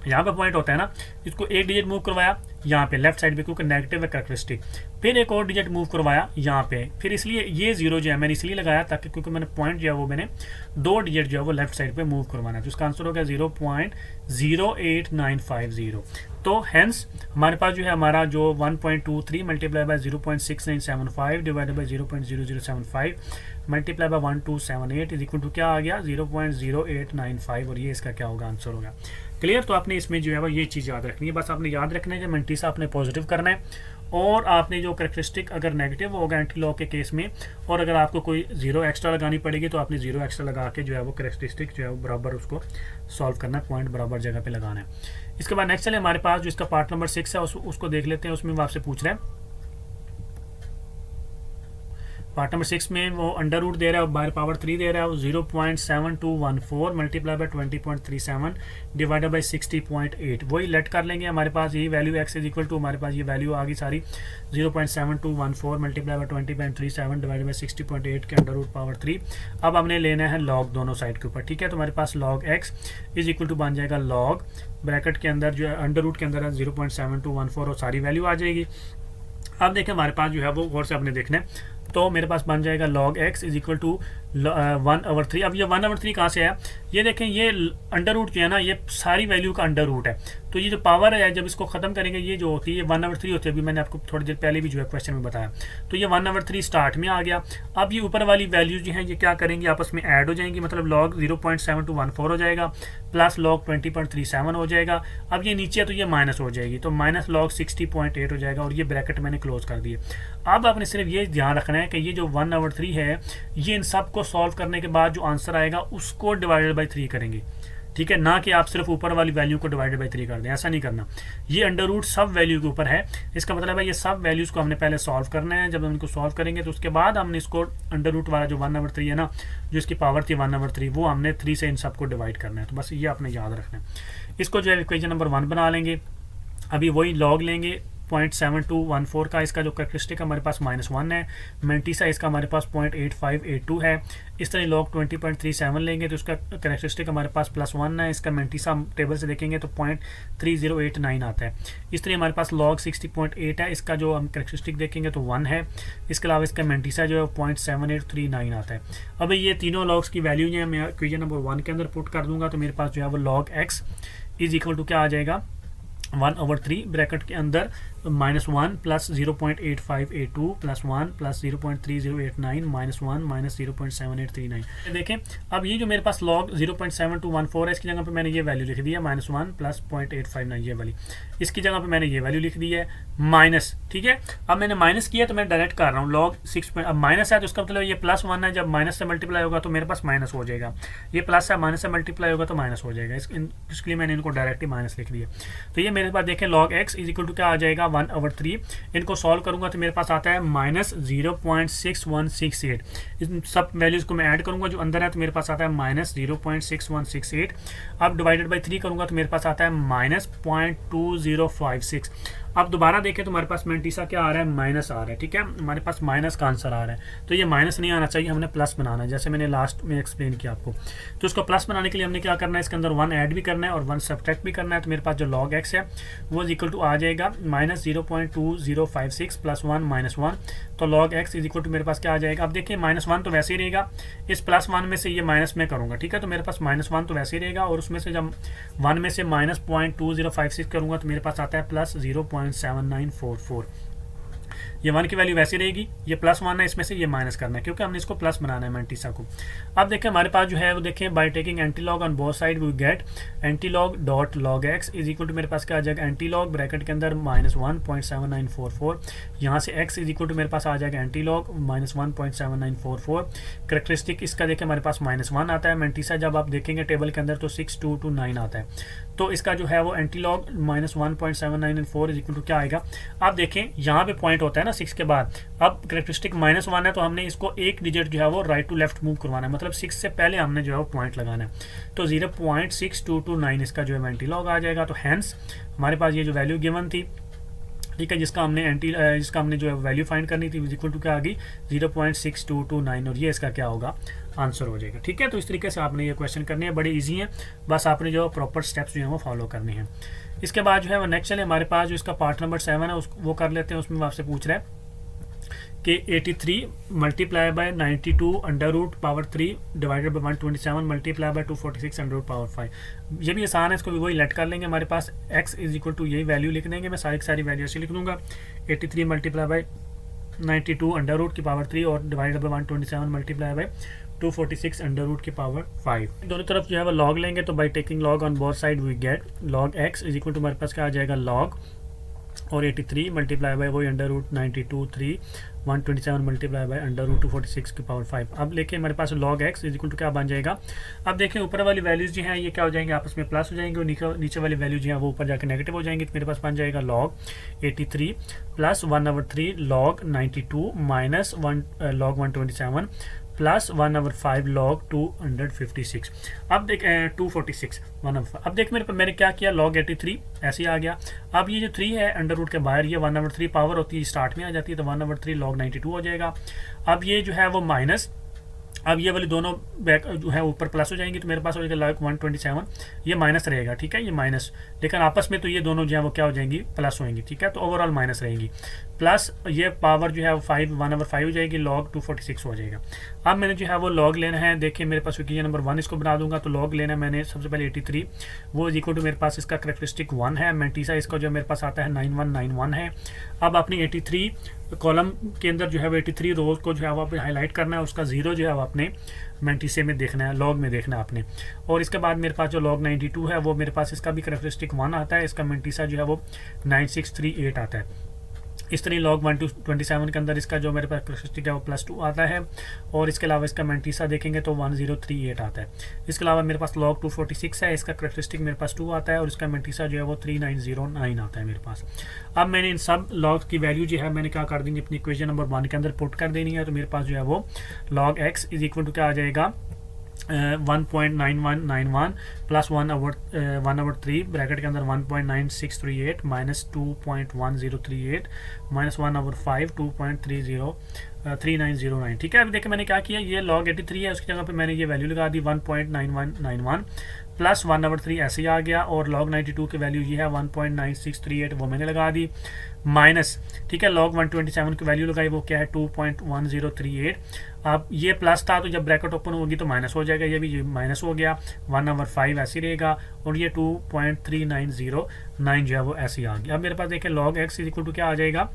पॉइंट होता है ना, इसको एक डिजिट मूव करवाया यहाँ पे लेफ्ट साइड पे क्योंकि नेगेटिव है कैरेक्टरिस्टिक, फिर एक और डिजिट मूव करवाया यहाँ पे, फिर इसलिए ये 0 जो है मैंने इसलिए लगाया ताकि क्योंकि मैंने पॉइंट जो है वो मैंने 2 डिजिट जो है वो लेफ्ट साइड पे मूव करवाना है। तो इसका आंसर हो गया 0.08950। तो हेंस हमारे पास जो है हमारा जो 1.23 multiply by 0.6975 divided by 0.0075 multiply by 1278 is equal to क्या आ गया 0.0895, और ये इसका क्या होगा आंसर होगा। क्लियर। तो आपने इसमें जो है वो ये चीज़ याद रखनी है, बस आपने याद रखना है कि मैंटीसा आपने पॉजिटिव करना है और आपने जो कैरेक्टरिस्टिक अगर नेगेटिव होगा एंटी लॉग के केस में और अगर आपको कोई 0 एक्स्ट्रा लगानी पड़ेगी तो आपने 0 एक्स्ट्रा लगा के जो है वो कैरेक्टरिस्टिक जो है वो बराबर उसको सॉल्व करना है, पॉइंट बराबर जगह पे लगाना है। इसके बाद नेक्स्ट चले हमारे पास जो इसका पार्ट नंबर 6 है उसको देख लेते हैं। उसमें वो आपसे पूछ रहे हैं पार्ट नंबर 6 में वो अंडर रूट दे रहा है, बाय पावर 3 दे रहा है, 0.7214 मल्टीप्लाई बाय 20.37 डिवाइडेड बाय 60.8। वही लेट कर लेंगे, हमारे पास यही value x is equal to हमारे पास ये वैल्यू आ गई सारी 0.7214 मल्टीप्लाई बाय 20.37 डिवाइडेड बाय 60.8 के अंडर रूट पावर 3। अब हमने लेना है लॉग दोनों साइड के ऊपर, ठीक है। तो हमारे पास log x is equal to बन जाएगा लॉग ब्रैकेट के अंदर जो है अंडर रूट के अंदर है 0.7214 और सारी वैल्यू आ जाएगी। अब देखें हमारे पास जो है वो और से आपने देखना है, तो मेरे पास बन जाएगा log x is equal to 1/3। अब ये 1/3 कहाँ से आया, ये देखें ये अंडर रूट जो है ना ये सारी वैल्यू का अंडर रूट है, तो ये जो पावर है जब इसको खत्म करेंगे ये जो होती है ये 1/3 होती है। अभी मैंने आपको थोड़ी देर पहले भी जो है क्वेश्चन में बताया, तो ये 1/3 स्टार्ट में आ गया। अब ये ऊपर वाली वैल्यू जो है ये क्या करेंगी आपस में ऐड हो जाएंगी, मतलब log 0.7214 हो जाएगा प्लस log 20.37 हो जाएगा। अब ये नीचे तो ये माइनस हो जाएगी, तो माइनस log 60.8 हो जाएगा और ये ब्रैकेट मैंने क्लोज कर दिए। अब आपने सिर्फ ये ध्यान रखना है कि ये जो 1/3 है ये इन सब को सॉल्व करने के बाद जो आंसर आएगा उसको डिवाइडेड बाई 3 करेंगे, ठीक है, ना कि आप सिर्फ ऊपर वाली वैल्यू को डिवाइडेड बाई 3 कर दें, ऐसा नहीं करना। ये अंडर रूट सब वैल्यू के ऊपर है, इसका मतलब है ये सब वैल्यूज़ को हमने पहले सॉल्व करना है। जब हम इनको सॉल्व करेंगे तो उसके बाद हमने इसको अंडर रूट वाला जो 1/3 है ना जो इसकी पावर थी 1/3 वो हमने 3 से इन सब को डिवाइड करना है। तो बस ये आपने याद रखना है। इसको जो है इक्वेशन नंबर 1 बना लेंगे। अभी वही लॉग लेंगे 0.7214 का, इसका जो कैरेक्टरिस्टिक हमारे पास -1 है, मैंटीसा इसका हमारे पास 0.8582 है। इस तरह लॉग 20.37 लेंगे तो उसका कैरेक्टरिस्टिक हमारे पास +1 है, इसका मैंटीसा टेबल से देखेंगे तो 0.3089 आता है। इस तरह हमारे पास लॉग 60.8 है, इसका जो हम कैरेक्टरिस्टिक देखेंगे तो 1 है। इसके अलावा इसका मैंटीसा जो है 0.7839 आता है। अब ये तीनों लॉग्स की वैल्यू जो है मैं इक्वेशन नंबर 1 के अंदर पुट कर दूंगा, तो मेरे पास जो है वो log x is equal to क्या आ जाएगा 1/3 ब्रैकेट के अंदर -1 प्लस 0.8582 प्लस 1 प्लस 0.3089 -1 माइनस 0.7839। देखें अब ये जो मेरे पास लॉग 0.7214 है इसकी जगह पे मैंने ये वैल्यू लिख दी है -1 प्लस 0.859 ये वाली, इसकी जगह पे मैंने ये वैल्यू लिख दी है माइनस, ठीक है। अब मैंने माइनस किया तो मैं डायरेक्ट कर रहा हूँ लॉग 6, अब माइनस है तो उसका मतलब ये +1 है, जब माइनस से मल्टीप्लाई होगा तो मेरे पास माइनस हो जाएगा, ये प्लस है माइनस से मल्टीप्लाई होगा तो माइनस हो जाएगा, इसके लिए मैंने इनको डायरेक्टली माइनस लिख दिया। तो ये मेरे पास देखें log x is equal to क्या आ जाएगा 1/3। इनको सॉल्व करूंगा तो मेरे पास आता है -0.6168। इन सब वैल्यूज को मैं ऐड करूंगा जो अंदर है तो मेरे पास आता है -0.6168। अब डिवाइडेड बाई 3 करूंगा तो मेरे पास आता है -0.2056। अब दोबारा देखें तो हमारे पास मैंटीसा क्या आ रहा है माइनस आ रहा है, ठीक है, हमारे पास माइनस का आंसर आ रहा है। तो ये माइनस नहीं आना चाहिए, हमने प्लस बनाना है, जैसे मैंने लास्ट में एक्सप्लेन किया आपको। तो इसको प्लस बनाने के लिए हमने क्या करना है, इसके अंदर 1 ऐड भी करना है और 1 सब्ट्रैक्ट भी करना है। तो मेरे पास जो लॉग x है वो इक्वल टू आ जाएगा -0.2056 प्लस 1 -1। तो log x is equal to मेरे पास क्या आ जाएगा, अब देखिए -1 तो वैसे ही रहेगा, इस +1 में से ये माइनस में करूँगा, ठीक है। तो मेरे पास -1 तो वैसे ही रहेगा और उसमें से जब 1 में से -0.2056 करूँगा तो मेरे पास आता है +0.7944। ये 1 की वैल्यू वैसी रहेगी, ये +1 है, इसमें से ये माइनस करना है क्योंकि हमने इसको प्लस बनाना है मैंटीसा को। अब देखें हमारे पास जो है वो देखें by taking antilog on both side we get anti log dot log x is equal to मेरे पास क्या आ जाएगा एंटी लॉग ब्रैकेट के अंदर -1.7944। यहाँ से x इज इक्वल टू मेरे पास आ जाएगा एंटी लॉग -1.7944। कैरेक्टरिस्टिक इसका देखें हमारे पास -1 आता है, मैंटीसा जब आप देखेंगे टेबल के अंदर तो 6229 आता है। तो इसका जो है वो antilog -1.7994 is equal to क्या आएगा, आप देखें यहाँ पे पॉइंट होता है ना ना 6 के बाद, अब करेक्टरिस्टिक -1 है तो हमने इसको एक डिजिट जो है वो राइट टू लेफ्ट मूव करवाना है, मतलब 6 से पहले हमने जो है वो पॉइंट लगाना है। तो 0.6229 इसका जो है एंटी लॉग आ जाएगा। तो हैंस हमारे पास ये जो वैल्यू गिवन थी, ठीक है, जिसका हमने जो है वैल्यू फाइंड करनी थी, इक्वल टू क्या आ गई 0.6229, और ये इसका क्या होगा आंसर हो जाएगा। ठीक है, तो इस तरीके से आपने ये क्वेश्चन करने हैं, बड़े इजी हैं, बस आपने जो प्रॉपर स्टेप्स जो है वो फॉलो करने हैं। इसके बाद जो है वो नेक्स्ट चले हमारे पास जो इसका पार्ट नंबर 7 है वो कर लेते हैं। उसमें आपसे पूछ रहा है कि 83 multiply by 92 under root power 3 divided by 127 multiply by 246 under root power 5। ये भी आसान है, इसको भी वही लेट कर लेंगे। हमारे पास x इज इक्वल टू यही वैल्यू लिख देंगे, मैं सारी वैल्यू ऐसे लिख दूंगा। 83 मल्टीप्लाई बाय 92 अंडर रूट की पावर 3 और divided by 127 multiply by 246 under root की पावर 5। दोनों तरफ जो है वो लॉग लेंगे, तो by taking log on both side we get log x is equal to हमारे पास क्या आ जाएगा लॉग और 83 मल्टीप्लाई बाय वही under root 92 3 127 multiply by under root 246 की पावर 5। अब लेके हमारे पास log x is equal to क्या बन जाएगा। अब देखें ऊपर वाली वैल्यूज जो हैं ये क्या हो जाएंगे, आपस में प्लस हो जाएंगे, और नीचे वाली वैल्यू जो है वो ऊपर जाकर नेगेटिव हो जाएंगी। तो मेरे पास बन जाएगा log 83 plus 1/3 log 92 minus log 127 plus 1/5 log 256। अब देख 246 1/5। अब देख मैंने क्या किया, लॉग 83 ऐसे ही आ गया। अब ये जो 3 है अंडर रूट के बाहर, ये 1/3 पावर होती है स्टार्ट में आ जाती है, तो 1/3 लॉग 92 हो जाएगा। अब ये जो है वो माइनस, अब ये वाली दोनों बैक जो है ऊपर प्लस हो जाएंगी, तो मेरे पास हो जाएगा लॉग 127, ये माइनस रहेगा। ठीक है, ये माइनस, लेकिन आपस में तो ये दोनों जो है वो क्या हो जाएंगी प्लस होंगी। ठीक है, तो ओवरऑल माइनस रहेंगी, प्लस ये पावर जो है वो 1/5 हो जाएगी, लॉग 246 हो जाएगा। अब मैंने जो है वो लॉग लेना है, देखिए मेरे पास क्योंकि ये नंबर 1 इसको बना दूंगा, तो लॉग लेना है मैंने सबसे पहले 83, वो इज इक्वल टू मेरे पास इसका करेक्टरिस्टिक 1 है, मेंटीसा इसका जो मेरे पास आता है 9191 है। अब अपनी 83 कॉलम के अंदर जो है वो 83 रोज को जो है वो हाईलाइट करना है, उसका 0 जो है वो अपने मेंटीसे में देखना है, लॉग में देखना है आपने। और इसके बाद मेरे पास जो लॉग 92 है वो मेरे पास इसका भी करेक्टरिस्टिक 1 आता है, इसका मेंटीसा जो है वो 9638 आता है। इस तरह लॉग 127 के अंदर इसका जो मेरे पास करेक्टरिस्टिक है वो +2 आता है, और इसके अलावा इसका मेंटीसा देखेंगे तो 1038 आता है। इसके अलावा मेरे पास लॉग 246 है, इसका करेक्टरिस्टिक मेरे पास 2 आता है, और इसका मेंटीसा जो है वो 3909 आता है मेरे पास। अब मैंने इन सब लॉग की वैल्यू जो है मैंने क्या कर देंगे अपनी इक्वेशन नंबर 1 के अंदर पुट कर देनी है। तो मेरे पास जो है वो log x is equal to क्या आ जाएगा 1.9191 प्लस 1/3 ब्रैकेट के अंदर 1.9638 माइनस 2.1038 माइनस 1/5 2.3909। ठीक है, अभी देखिए मैंने क्या किया, ये लॉग 83 है, उसकी जगह पे मैंने ये वैल्यू लगा दी 1.9191 प्लस 1/3 ऐसे ही आ गया, और लॉग 92 की वैल्यू ये है 1.9638 वो मैंने लगा दी, माइनस ठीक है लॉग 127 की वैल्यू लगाई, वो क्या है 2.1038। अब ये प्लस था तो जब ब्रैकेट ओपन होगी तो माइनस हो जाएगा, ये भी माइनस हो गया, 1/5 ऐसे ही रहेगा, और ये 2.3909 जो है वो ऐसे ही आ गया। अब मेरे पास देखिए log x is equal to क्या आ जाएगा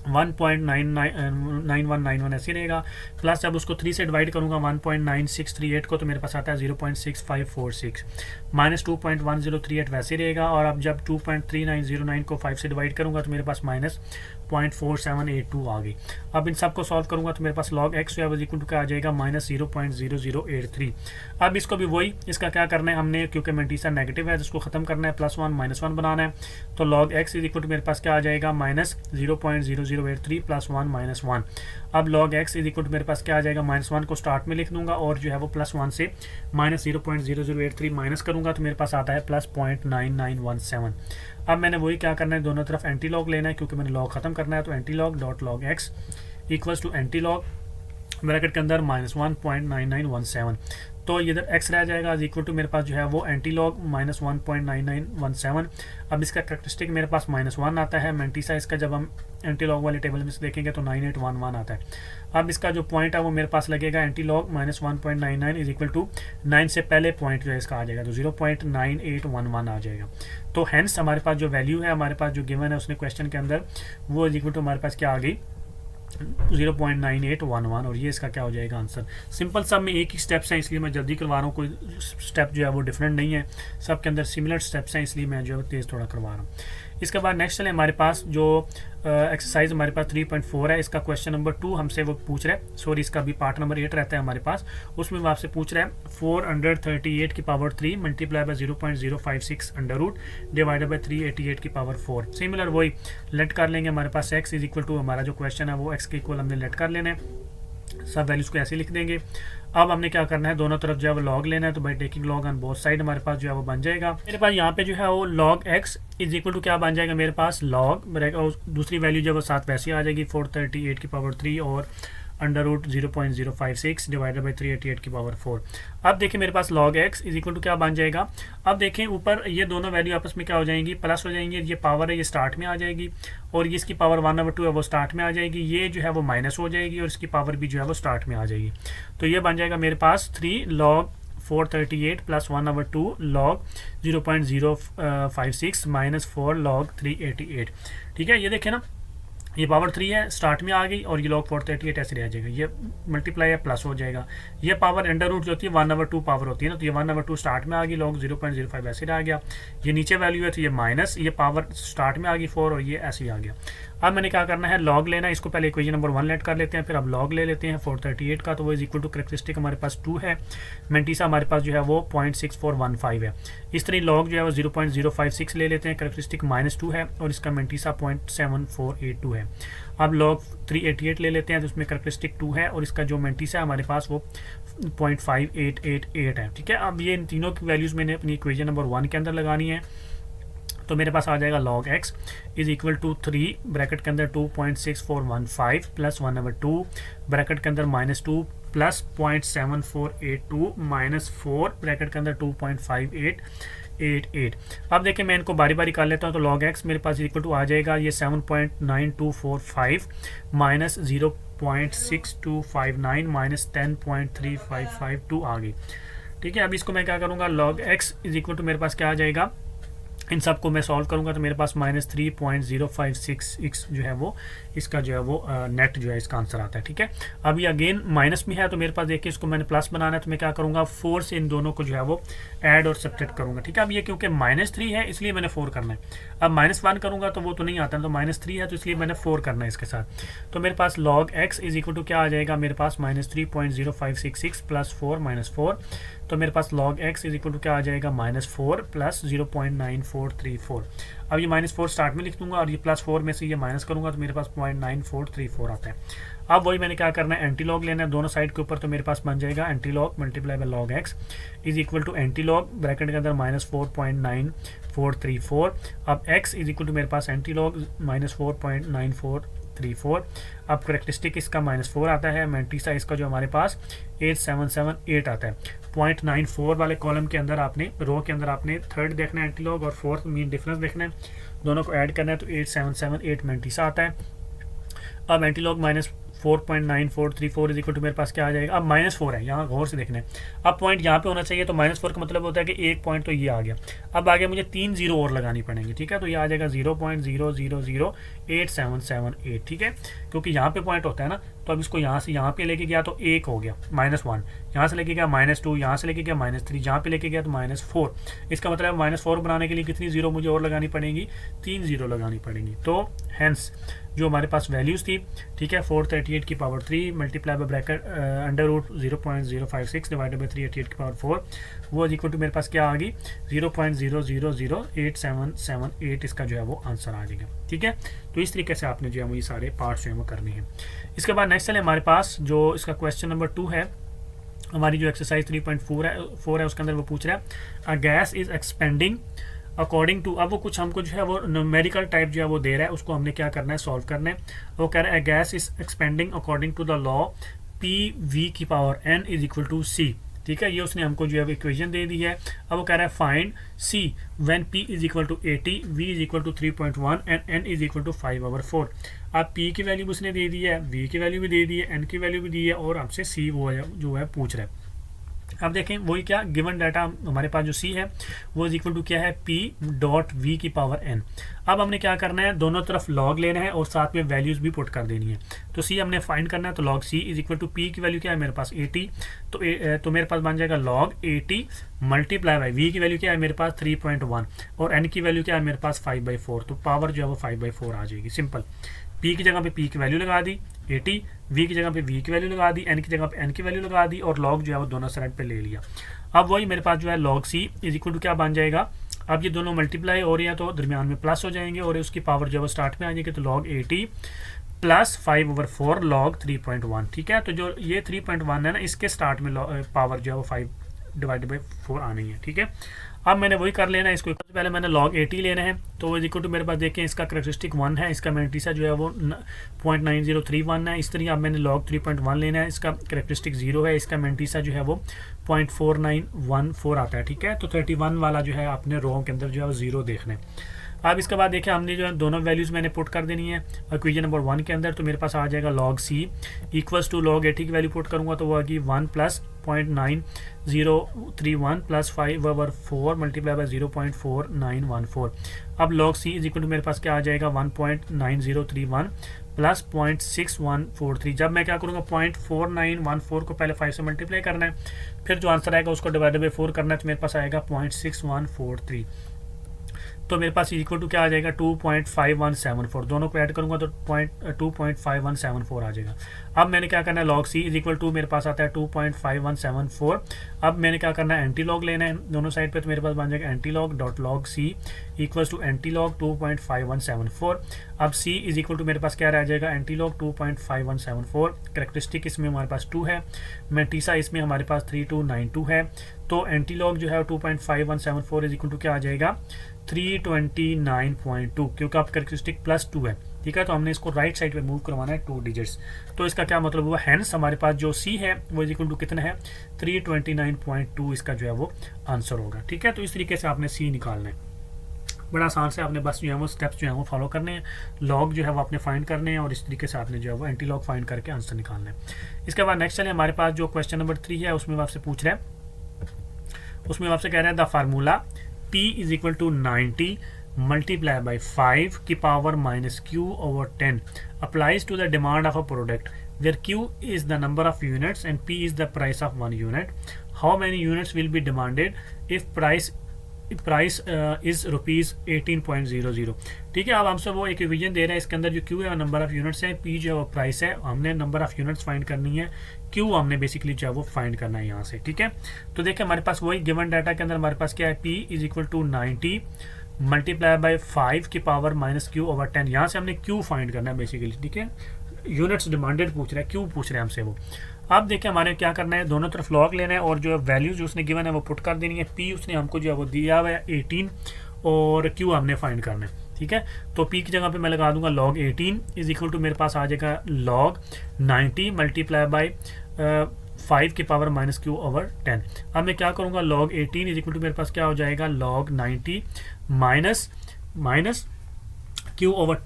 1.9191 ऐसे रहेगा, प्लस जब उसको 3 से डिवाइड करूंगा 1.9638 को, तो मेरे पास आता है 0.6546 माइनस 2.1038 वैसे रहेगा, और अब जब 2.3909 को 5 से डिवाइड करूंगा तो मेरे पास माइनस 0.4782 आ गई। अब इन सबको सॉल्व करूंगा तो मेरे पास लॉग x जो है इक्वल टू क्या आ जाएगा माइनस 0.0083। अब इसको भी वही, इसका क्या करना है हमने, क्योंकि मेंटीसा नेगेटिव है जिसको खत्म करना है, +1 -1 बनाना है, तो log x is equal to मेरे पास क्या आ जाएगा माइनस 0.0083 +1 -1। अब log x is equal to मेरे पास क्या आ जाएगा -1 को स्टार्ट में लिख दूंगा, और जो है वो +1 से माइनस 0.0083 माइनस करूंगा तो मेरे पास आता है +0.9917। अब मैंने वही क्या करना है, दोनों तरफ एंटी लॉग लेना है, क्योंकि मैंने लॉग खत्म करना है, तो anti log dot log x equals to anti log bracket के अंदर -1.9917, तो इधर x रह जाएगा इक्वल टू मेरे पास जो है वो एंटी लॉग -1.9917। अब इसका करेक्टरिस्टिक मेरे पास -1 आता है, मेंटीसा इसका जब हम एंटी लॉग वाले टेबल में से देखेंगे तो 9811 आता है। अब इसका जो पॉइंट है वो मेरे पास लगेगा antilog -1.99 is equal to 9 से पहले पॉइंट जो है इसका आ जाएगा, तो 0.9811 आ जाएगा। तो हैंस हमारे पास जो वैल्यू है हमारे पास जो गिवन है उसने क्वेश्चन के अंदर, वो इज इक्वल टू हमारे पास क्या आ गई 0.9811, और ये इसका क्या हो जाएगा आंसर। सिंपल सब में एक ही स्टेप्स हैं, इसलिए मैं जल्दी करवा रहा हूँ, कोई स्टेप जो है वो डिफरेंट नहीं है, सब के अंदर सिमिलर स्टेप्स हैं, इसलिए मैं जो है तेज़ थोड़ा करवा रहा हूँ। इसके बाद नेक्स्ट चले हमारे पास जो एक्सरसाइज हमारे पास 3.4 है, इसका क्वेश्चन नंबर 2 हमसे वो पूछ रहा है, सॉरी इसका भी पार्ट नंबर 8 रहता है हमारे पास, उसमें वो आपसे पूछ रहा है 438 की power 3 multiply by 0.056 under root divided by 388 की पावर 4। सिमिलर वही लेट कर लेंगे, हमारे पास x इज इक्वल टू हमारा जो क्वेश्चन है वो x के इक्वल हमने लेट कर लेना है, सब वैल्यूज को ऐसे लिख देंगे। अब हमने क्या करना है, दोनों तरफ जो है वो लॉग लेना है, तो by taking log on both side हमारे पास जो है वो बन जाएगा। मेरे पास यहाँ पे जो है वो log x is equal to क्या बन जाएगा मेरे पास log, दूसरी वैल्यू जो है वो साथ वैसे आ जाएगी 438 की पावर 3 और अंडर रूट 0.056 डिवाइडेड बाई 388 की पावर 4। अब देखिए मेरे पास log x is equal to क्या बन जाएगा, अब देखें ऊपर ये दोनों वैल्यू आपस में क्या हो जाएंगी, प्लस हो जाएंगी, ये पावर है ये स्टार्ट में आ जाएगी और ये इसकी पावर 1/2 है वो स्टार्ट में आ जाएगी, ये जो है वो माइनस हो जाएगी और इसकी पावर भी जो है वो स्टार्ट में आ जाएगी। तो ये बन जाएगा मेरे पास 3 log 438 plus 1/2 log 0.056 minus 4 log 388। ठीक है, ये देखें ना, ये पावर 3 है स्टार्ट में आ गई और ये log 438 ऐसे रह जाएगा, ये मल्टीप्लाई है प्लस हो जाएगा, ये पावर अंडर रूट जो होती है 1/2 पावर होती है ना, तो ये 1/2 स्टार्ट में आ गई, log 0.05 ऐसे रह गया, ये नीचे वैल्यू है तो ये माइनस, ये पावर स्टार्ट में आ गई 4 और ये ऐसे ही आ गया। अब मैंने क्या करना है, log लेना है, इसको पहले इक्वेशन नंबर 1 लेट कर लेते हैं, फिर अब log ले लेते हैं 438 का, तो वो इज इक्वल टू करेक्टरिस्टिक हमारे पास 2 है, मेंटीसा हमारे पास जो है वो 0.6415 है। इस तरह log जो है वो 0.056 ले लेते हैं, करेक्टरिस्टिक -2 है और इसका मेंटीसा 0.7482 है। अब log 388 ले लेते हैं, तो उसमें करेक्टरिस्टिक 2 है और इसका जो मेंटीसा है हमारे पास वो 0.5888 है। ठीक है, अब ये इन तीनों की वैल्यूज़ मैंने अपनी इक्वेशन नंबर 1 के अंदर लगानी है, तो मेरे पास आ जाएगा log x is equal to 3 bracket के अंदर 2.6415 प्लस 1/2 ब्रैकेट के अंदर -2 प्लस 0.7482 माइनस 4 ब्रैकेट के अंदर 2.5888। अब देखिए मैं इनको बारी बारी कर लेता हूँ, तो log x मेरे पास इक्वल टू आ जाएगा ये 7.9245 माइनस 0.6259 माइनस 10.3552 आ गई। ठीक है, अब इसको मैं क्या करूँगा, log x is equal to मेरे पास क्या आ जाएगा, इन सब को मैं सॉल्व करूंगा तो मेरे पास -3.0566 जो है वो इसका जो है वो नेट जो है इसका आंसर आता है। ठीक है, अब ये अगेन माइनस में है, तो मेरे पास देखिए इसको मैंने प्लस बनाना है, तो मैं क्या करूंगा 4 से इन दोनों को जो है वो ऐड और सब्ट्रैक्ट करूंगा। ठीक है, अब ये क्योंकि -3 है इसलिए मैंने 4 करना है, अब -1 करूंगा तो वो तो नहीं आता, तो -3 है तो इसलिए मैंने 4 करना है इसके साथ। तो मेरे पास log x is equal to क्या आ जाएगा मेरे पास -3.0566 प्लस 4 -4, तो मेरे पास log x is equal to क्या आ जाएगा -4 प्लस 0.9434। अब ये -4 स्टार्ट में लिख दूंगा और ये +4 में से ये माइनस करूंगा तो मेरे पास 0.9434 आता है। अब वही मैंने क्या करना है, एंटी लॉग लेना है दोनों साइड के ऊपर, तो मेरे पास बन जाएगा anti log multiply by log x is equal to anti log bracket के अंदर -4.9434। अब x इज इक्वल टू मेरे पास एंटी लॉग -4.9434। अब करेक्टरिस्टिक इसका -4 आता है, मेंटीसा इसका जो हमारे पास 8778 आता है। 0.94 वाले कॉलम के अंदर आपने रो के अंदर आपने थर्ड देखना है एंटी लॉग और फोर्थ मीन डिफरेंस देखना है, दोनों को ऐड करना है तो 8778 मेंटीसा आता है। अब anti log -4.9434 is equal to मेरे पास क्या आ जाएगा, अब -4 है, यहाँ गौर से देखना है, अब पॉइंट यहाँ पे होना चाहिए, तो -4 का मतलब होता है कि एक पॉइंट तो ये आ गया, अब आगे मुझे 3 जीरो और लगानी पड़ेंगी। ठीक है, तो ये आ जाएगा 0.000878। ठीक है, क्योंकि यहाँ पे पॉइंट होता है ना, तो अब इसको यहाँ से यहाँ पे लेके गया तो 1 हो गया, -1 यहाँ से लेके गया -2 यहाँ से लेके गया -3 जहाँ पे लेके गया तो -4। इसका मतलब -4 बनाने के लिए कितनी जीरो मुझे और लगानी पड़ेंगी, 3 जीरो लगानी पड़ेंगी। तो हैंस जो हमारे पास वैल्यूज़ थी, ठीक है, 438 की power 3 multiply by bracket under root 0.056 divided by 388 की पावर 4, वो इक्वल टू मेरे पास क्या आ गई 0.000877 इसका जो है वो आंसर आ जाएगा। ठीक है, तो इस तरीके से आपने जो है वो ये सारे पार्ट्स जो है वो करने हैं। इसके बाद नेक्स्ट चले हमारे पास जो इसका क्वेश्चन नंबर 2 है, हमारी जो एक्सरसाइज 3.4 है उसके अंदर वो पूछ रहा है a gas is expanding according to, अब वो कुछ हमको जो है वो न्यूमेरिकल टाइप जो है वो दे रहा है, उसको हमने क्या करना है, सॉल्व करना है। वो कह रहा है gas is expanding according to the law PV की पावर n is equal to C। ठीक है, ये उसने हमको जो है इक्वेशन दे दी है। अब वो कह रहा है find C when P is equal to 80, V is equal to 3.1 and n is equal to 5/4। अब P की वैल्यू उसने दे दी है, V की वैल्यू भी दे दी है, n की वैल्यू भी दी है और हमसे C वो है जो है पूछ रहा है। अब देखें वही क्या गिवन डाटा हमारे पास जो सी है वो इज इक्वल टू क्या है पी डॉट वी की पावर एन। अब हमने क्या करना है, दोनों तरफ लॉग लेना है और साथ में वैल्यूज़ भी पुट कर देनी है। तो सी हमने फाइंड करना है, तो log C is equal to P की वैल्यू क्या है मेरे पास 80, तो मेरे पास बन जाएगा लॉग 80 मल्टीप्लाई बाई वी की वैल्यू क्या है मेरे पास 3.1 और एन की वैल्यू क्या है मेरे पास 5/4, तो पावर जो है वो 5/4 आ जाएगी। सिंपल, पी की जगह पे पी की वैल्यू लगा दी 80, वी की जगह पे वी की वैल्यू लगा दी, एन की जगह पे एन की वैल्यू लगा दी और लॉग जो है वो दोनों साइड पे ले लिया। अब वही मेरे पास जो है log C is equal to क्या बन जाएगा, अब ये दोनों मल्टीप्लाई हो रही हैं तो दरमियान में प्लस हो जाएंगे और उसकी पावर जो है वो स्टार्ट में आ जाएगी, तो लॉग 80 प्लस 5/4 लॉग 3.1। ठीक है, तो जो ये 3.1 है ना, इसके स्टार्ट में पावर जो है वो 5/4 आनी है। ठीक है, अब मैंने वही कर लेना है इसको। सबसे पहले मैंने log 80 लेना है, तो इज इक्वल टू मेरे पास देखें इसका करेक्टरिस्टिक 1 है, इसका मैंटीसा जो है वो 0.9031 है। इस तरह अब मैंने log 3.1 लेना है, इसका करेक्टरिस्टिक 0 है, इसका मैंटीसा जो है वो 0.4914 आता है। ठीक है, तो 31 वाला जो है अपने रो के अंदर जो है वो 0 देखना है। अब इसके बाद देखिए हमने जो है दोनों वैल्यूज़ मैंने पुट कर देनी है इक्वेशन नंबर 1 के अंदर, तो मेरे पास आ जाएगा log c equals to log 80 की वैल्यू पुट करूँगा तो वो आएगी 1 प्लस 0.9031 प्लस 5/4 मल्टीप्लाई बाई 0.4914। अब log c is equal to मेरे पास क्या आ जाएगा 1.9031 प्लस 0.6143। जब मैं क्या करूँगा 0.4914 को पहले 5 से मल्टीप्लाई करना है, फिर जो आंसर आएगा उसको डिवाइडेड बाई 4 करना है, तो मेरे पास आएगा 0.6143। तो मेरे पास इक्वल टू क्या आ जाएगा 2.5174, दोनों को ऐड करूंगा तो 2.5174 आ जाएगा। अब मैंने क्या करना है log c is equal to मेरे पास आता है 2.5174। अब मैंने क्या करना है एंटी लॉग लेना है दोनों साइड पे, तो मेरे पास बन जाएगा anti log dot log c equals to anti log 2.5174। अब c इज इक्वल टू मेरे पास क्या रह जाएगा एंटी लॉग 2.5174। करेक्टरिस्टिक इसमें हमारे पास 2 है, मैंटीसा इसमें हमारे पास 3292 है, तो एंटी लॉग जो है 2.5174 इज इक्वल टू क्या आ जाएगा 329.2, क्योंकि आप करेक्टरिस्टिक प्लस 2 है। ठीक है, तो हमने इसको राइट साइड पे मूव करवाना है 2 डिजिट्स। तो इसका क्या मतलब हुआ, हैंस हमारे पास जो सी है वो इज इक्वल टू कितना है 329.2, इसका जो है वो आंसर होगा। ठीक है, तो इस तरीके से आपने सी निकालना है, बड़ा आसान से आपने बस जो है वो स्टेप्स जो है वो फॉलो करने हैं, लॉग जो है वो आपने फाइंड करने हैं और इस तरीके से आपने जो है वो एंटी लॉग फाइंड करके आंसर निकालना है। इसके बाद नेक्स्ट चले हमारे पास जो क्वेश्चन नंबर 3 है, उसमें आपसे पूछ रहे हैं, उसमें आपसे कह रहे हैं the formula P is equal to 90 multiply by 5 की power minus Q over 10 applies to the demand of a product where Q is the number of units and P is the price of 1 unit. How many units will be demanded if price is rupees 18.00। ठीक है, अब हमसे वो एक equation दे रहे हैं, इसके अंदर जो Q है नंबर ऑफ यूनिट्स है, P जो है वो प्राइस है, हमने नंबर ऑफ यूनिट्स फाइंड करनी है, Q हमने बेसिकली जो है वो फाइंड करना है यहाँ से। ठीक है, तो देखिए हमारे पास वही गिवन डाटा के अंदर हमारे पास क्या है P is equal to 90 multiply by 5 की पावर माइनस Q ओवर 10। यहाँ से हमने Q फाइंड करना है बेसिकली। ठीक है, यूनिट्स डिमांडेड पूछ रहे हैं, Q पूछ रहे हैं हमसे वो। अब देखिए हमारे क्या करना है, दोनों तरफ लॉग लेना है और जो वैल्यूज उसने गिवन है वो पुट कर देनी है। P उसने हमको जो है वो दिया हुआ है 18 और Q हमने फाइंड करना है। ठीक है, तो P की जगह पे मैं लगा दूंगा log 18 इज इक्वल टू मेरे पास आ जाएगा log 90 मल्टीप्लाई बाई 5 की पावर माइनस Q ओवर 10। अब मैं क्या करूँगा log 18 इज इक्वल टू मेरे पास क्या हो जाएगा log 90 minus Q over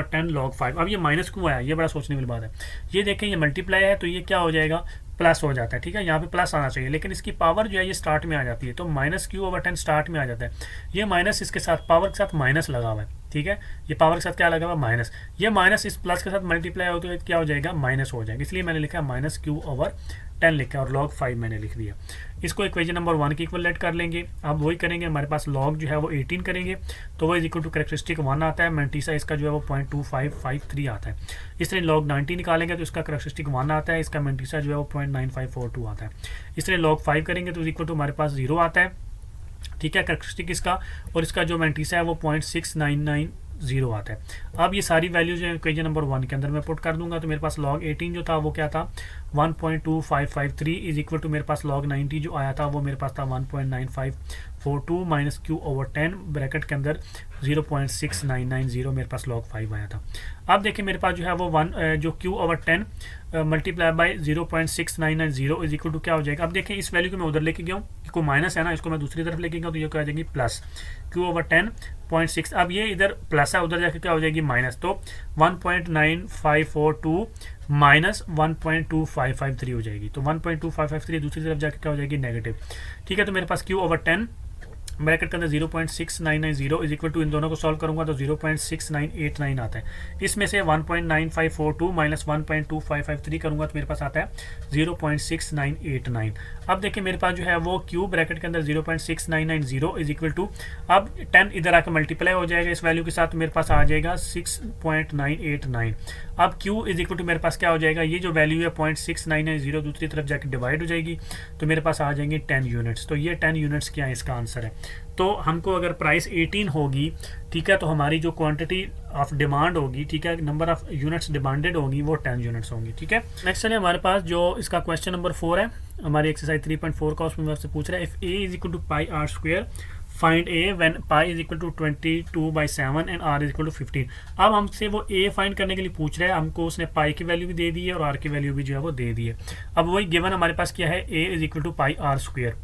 10 log 5। अब ये माइनस क्यों आया, ये बड़ा सोचने वाली बात है। ये देखें ये मल्टीप्लाई है तो ये क्या हो जाएगा प्लस हो जाता है। ठीक है, यहाँ पे प्लस आना चाहिए, लेकिन इसकी पावर जो है ये स्टार्ट में आ जाती है, तो माइनस Q ओवर 10 स्टार्ट में आ जाता है। ये माइनस इसके साथ पावर के साथ माइनस लगा हुआ है। ठीक है, ये पावर के साथ क्या लगा हुआ है माइनस, ये माइनस इस प्लस के साथ मल्टीप्लाई होते हुए क्या हो जाएगा माइनस हो जाएगा, इसलिए मैंने लिखा माइनस Q ओवर 10 लिखा और log 5 मैंने लिख दिया। इसको इक्वेशन नंबर 1 की इक्वलेट कर लेंगे। अब वही करेंगे, हमारे पास log जो है वो 18 करेंगे तो वो इज इक्वल टू करेक्टरिस्टिक 1 आता है, मैंटीसा इसका जो है वो 0.2553 आता है। इस तरह log 90 निकालेंगे तो इसका करेक्टरिस्टिक 1 आता है, इसका मैंटीसा जो है वो 0.9542 आता है। इस तरह log 5 करेंगे तो इज इक्वल टू हमारे पास 0 आता है। ठीक है, करेक्टरिस्टिक इसका, और इसका जो मैंटीसा है वो 0.6990 आता है। अब ये सारी वैल्यूज इक्वेशन नंबर 1 के अंदर मैं पुट कर दूंगा, तो मेरे पास log 18 जो था वो क्या था 1.2553 इज इक्वल टू मेरे पास log 90 जो आया था वो मेरे पास था 1.9542 माइनस Q ओवर 10 ब्रैकेट के अंदर 0.6990 मेरे पास log 5 आया था। अब देखिए मेरे पास जो है वो जो Q over 10 multiply by 0.6990 is equal to क्या हो जाएगा। अब देखिए इस वैल्यू को मैं उधर लेके गया हूँ, को माइनस है ना, इसको मैं दूसरी तरफ लेके गया तो ये क्या आ जाएगी प्लस Q ओवर 10.6। अब ये इधर प्लस है, उधर जाके क्या हो जाएगी माइनस, तो 1.9542 माइनस 1.2553 हो जाएगी। तो 1.2553 दूसरी तरफ जाकर क्या हो जाएगी, नेगेटिव। ठीक है, तो मेरे पास Q ओवर 10 ब्रैकेट के अंदर 0.6990 इज इक्वल टू, इन दोनों को सॉल्व करूंगा तो 0.6989 आता है। इसमें से 1.9542 माइनस 1.2553 करूंगा तो मेरे पास आता है 0.6989। अब देखिए मेरे पास जो है वो Q ब्रैकेट के अंदर 0.6990 इज इक्वल टू, अब 10 इधर आकर मल्टीप्लाई हो जाएगा इस वैल्यू के साथ, तो मेरे पास आ जाएगा 6.989। अब Q इज इक्वल टू मेरे पास क्या हो जाएगा, ये जो वैल्यू है 0.6990 दूसरी तरफ जाकर डिवाइड हो जाएगी, तो मेरे पास आ जाएंगे 10 यूनिट्स। तो ये 10 यूनिट्स क्या है, इसका आंसर है। तो हमको अगर प्राइस 18 होगी, ठीक है, तो हमारी जो क्वांटिटी ऑफ डिमांड होगी, ठीक है, नंबर ऑफ यूनिट्स डिमांडेड होगी वो 10 यूनिट्स होंगी। ठीक है, नेक्स्ट है हमारे पास जो इसका क्वेश्चन नंबर 4 है हमारी एक्सरसाइज 3.4 का, उसमें आपसे पूछ रहा है if A is equal to pi are square find A when pi is equal to 22/7 and r is equal to 15। अब हमसे वो ए फाइंड करने के लिए पूछ रहा है, हमको उसने पाई की वैल्यू भी दे दी है और आर की वैल्यू भी जो है वो दे दी है। अब वही गिवन हमारे पास क्या है, A is equal to pi are square.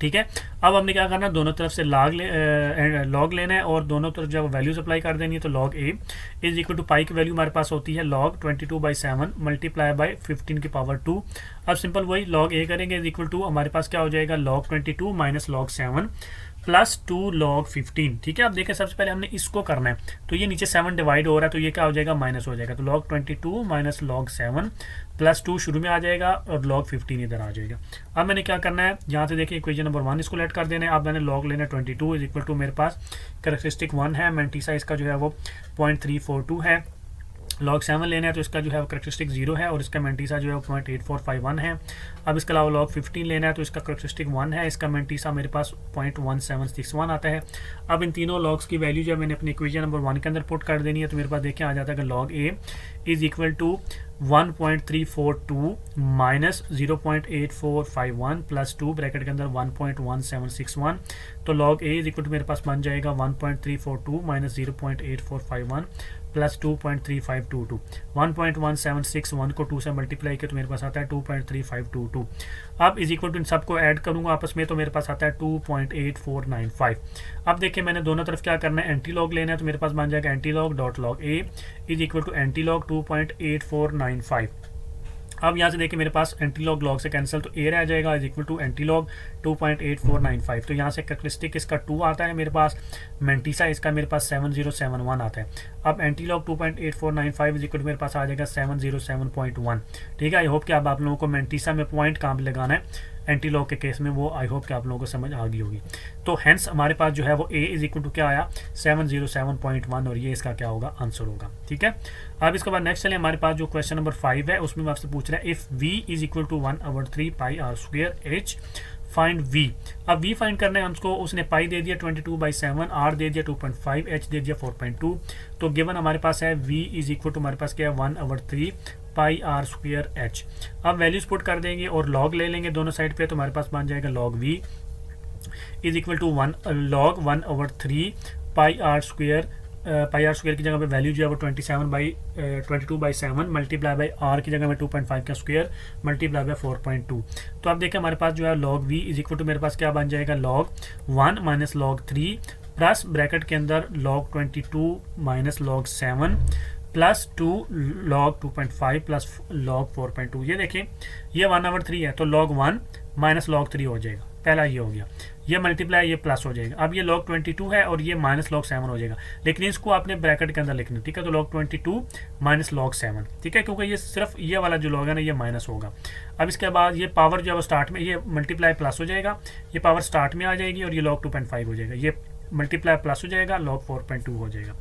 ठीक है, अब हमने क्या करना है, दोनों तरफ से लॉग लेना है और दोनों तरफ जब वैल्यूज अप्लाई कर देनी है, तो log a is equal to pi की वैल्यू हमारे पास होती है log 22/7 मल्टीप्लाई बाय 15 की पावर 2। अब सिंपल वही log a करेंगे इज इक्वल टू हमारे पास क्या हो जाएगा, log 22 minus log 7 plus 2 log 15। ठीक है, अब देखें सबसे पहले हमने इसको करना है, तो ये नीचे 7 डिवाइड हो रहा है तो ये क्या हो जाएगा, माइनस हो जाएगा। तो log 22 माइनस log 7 प्लस 2 शुरू में आ जाएगा और log 15 इधर आ जाएगा। अब मैंने क्या करना है, यहाँ से देखिए इक्वेशन नंबर 1 इसको लेट कर देना है। अब मैंने log लेना है 22 इज इक्वल टू मेरे पास कैरेक्टरिस्टिक 1 है, मैंटीसा इसका जो है वो 0.342 है। log 7 लेना है तो इसका जो है वो करेक्टरिस्टिक 0 है और इसका मैंटीसा जो है 0.8451 है। अब इसके अलावा log 15 लेना है तो इसका करेक्टरिस्टिक 1 है, इसका मैंटीसा मेरे पास 0.1761 आता है। अब इन तीनों लॉग्स की वैल्यू जो है मैंने अपनी इक्वेशन नंबर 1 के अंदर पुट कर देनी है, तो मेरे पास देखिए आ जाता है कि log a is equal to 1.342 minus 0.8451 plus 2 bracket के अंदर 1.1761। तो log a is equal to मेरे पास बन जाएगा 1.342 माइनस 0.8451 प्लस 2.3522। 1.1761 को 2 से मल्टीप्लाई किया तो मेरे पास आता है 2.3522। अब इज इक्वल टू इन सबको ऐड करूंगा आपस में तो मेरे पास आता है 2.8495। अब देखिए मैंने दोनों तरफ क्या करना है, एंटी लॉग लेना है, तो मेरे पास बन जाएगा anti log dot log A is equal to anti log 2.8495। अब यहाँ से देखिए मेरे पास एंटी लॉग से कैंसिल, तो ए रह जाएगा is equal to anti log 2.8495। तो यहाँ से कैरेक्टरिस्टिक इसका 2 आता है मेरे पास, मैंटीसा इसका मेरे पास 7071 आता है। अब anti log 2.8495 is equal to मेरे पास आ जाएगा 707.1। ठीक है, आई होप कि अब आप लोगों को मैंटीसा में पॉइंट कहाँ पे लगाना है एंटी लॉग के केस में, वो आई होप कि आप लोगों को समझ आ गई होगी। तो हैंस हमारे पास जो है वो ए इज इक्वल टू क्या आया 707.1 और ये इसका क्या होगा, आंसर होगा। ठीक है, अब इसके बाद नेक्स्ट चले हमारे पास जो क्वेश्चन नंबर 5 है, उसमें आपसे पूछ रहा है if v is equal to 1/3 pi are square h find v। अब v फाइंड करना है हमको, उसने पाई दे दिया 22/7, r दे दिया 2.5, h दे दिया 4.2। तो गिवन हमारे पास है v इज इक्वल टू हमारे पास क्या है 1/3 पाई आर स्क्वायर h। अब वैल्यूज पुट कर देंगे और लॉग ले लेंगे दोनों साइड पे, तो हमारे पास बन जाएगा log v is equal to log 1/3 pi are square. Pi are square की जगह पे वैल्यू जो है वो 22/7 मल्टीप्लाई बाई आर की जगह में 2.5 का स्क्वायर मल्टीप्लाई बाई 4.2। तो आप देखें हमारे पास जो है log v is equal to मेरे पास क्या बन जाएगा log 1 minus log 3 plus bracket के अंदर log 22 minus log 7 plus 2 log 2.5 plus log 4.2। ये देखें ये 1/3 है, तो log 1 माइनस log 3 हो जाएगा, पहला ये हो गया, ये मल्टीप्लाई ये प्लस हो जाएगा। अब ये log 22 है और ये माइनस log 7 हो जाएगा, लेकिन इसको आपने ब्रैकेट के अंदर लिखना। ठीक है, तो log 22 माइनस log 7। ठीक है, क्योंकि ये सिर्फ ये वाला जो log है ना ये माइनस होगा। अब इसके बाद ये पावर जो है वो स्टार्ट में ये मल्टीप्लाई प्लस हो जाएगा, ये पावर स्टार्ट में आ जाएगी और ये log 2.5 हो जाएगा, ये मल्टीप्लाई प्लस हो जाएगा, log 4.2 हो जाएगा।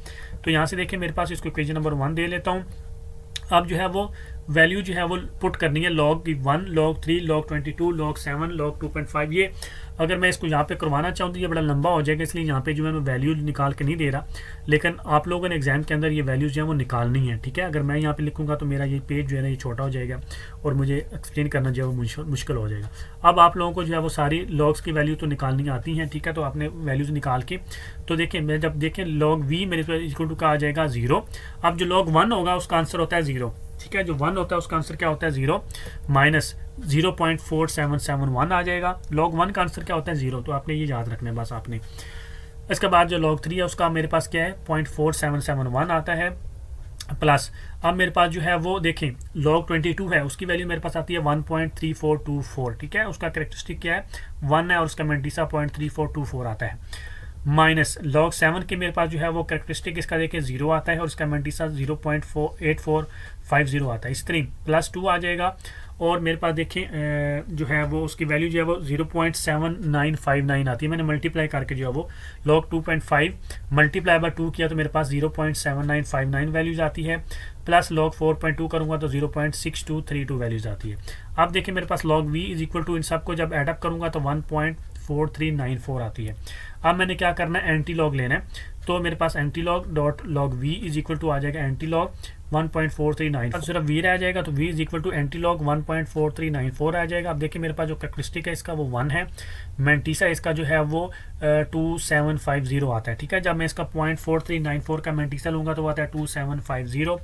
तो यहाँ से देखिए मेरे पास इसको इक्वेशन नंबर 1 दे लेता हूँ। अब जो है वो वैल्यू जो है वो पुट करनी है log 1, log 3, log 22, log 7, log 2.5। ये अगर मैं इसको यहाँ पे करवाना चाहूँ तो ये बड़ा लंबा हो जाएगा, इसलिए यहाँ पे जो है मैं वैल्यू निकाल के नहीं दे रहा, लेकिन आप लोगों ने एग्जाम के अंदर ये वैल्यूज जो है वो निकालनी है। ठीक है, अगर मैं यहाँ पे लिखूँगा तो मेरा ये पेज जो है ना ये छोटा हो जाएगा और मुझे एक्सप्लेन करना जो है वो मुश्किल हो जाएगा। अब आप लोगों को जो है वो सारी लॉग्स की वैल्यू तो निकालनी आती हैं। ठीक है, तो आपने वैल्यूज निकाल के तो देखिए मैं जब देखें log v मेरे इक्वल टू का आ जाएगा 0। अब जो log 1 होगा उसका आंसर होता है 0। ठीक है, जो 1 होता है उसका आंसर क्या होता है 0 माइनस 0.4771 आ जाएगा। log 1 का आंसर क्या होता है 0, तो आपने ये याद रखना है बस आपने। इसके बाद जो log 3 है उसका मेरे पास क्या है 0.4771 आता है। प्लस अब मेरे पास जो है वो देखें log 22 है, उसकी वैल्यू मेरे पास आती है 1.3424, ठीक है, उसका करेक्टरिस्टिक क्या है 1 है और उसका मैंटीसा 0.3424 आता है। माइनस log 7 के मेरे पास जो है वो करेक्टरिस्टिक इसका देखिए 0 आता है और इसका मैंटीसा 0.8450 आता है। इस तरह प्लस 2 आ जाएगा और मेरे पास देखें जो है वो उसकी वैल्यू जो है वो 0.7959 आती है। मैंने मल्टीप्लाई करके जो है वो log 2.5 मल्टीप्लाई बाय 2 किया तो मेरे पास 0.7959 वैल्यूज आती है। प्लस log 4.2 करूँगा तो 0.6232 वैल्यूज आती है। अब देखिए मेरे पास log v is equal to इन सबको जब एडअप करूँगा तो 1.4394 आती है। अब मैंने क्या करना है, एंटी लॉग लेना है, तो मेरे पास anti log dot log v is equal to आ जाएगा एंटी लॉग 1.4394, सिर्फ v रह जाएगा तो v is equal to anti log 1.4394 आ जाएगा। अब देखिए मेरे पास जो करेक्टरिस्टिक है इसका वो 1 है, मैंटीसा इसका जो है वो 2750 आता है, ठीक है। जब मैं इसका 0.4394 का मैंटीसा लूँगा तो वो आता है 2750।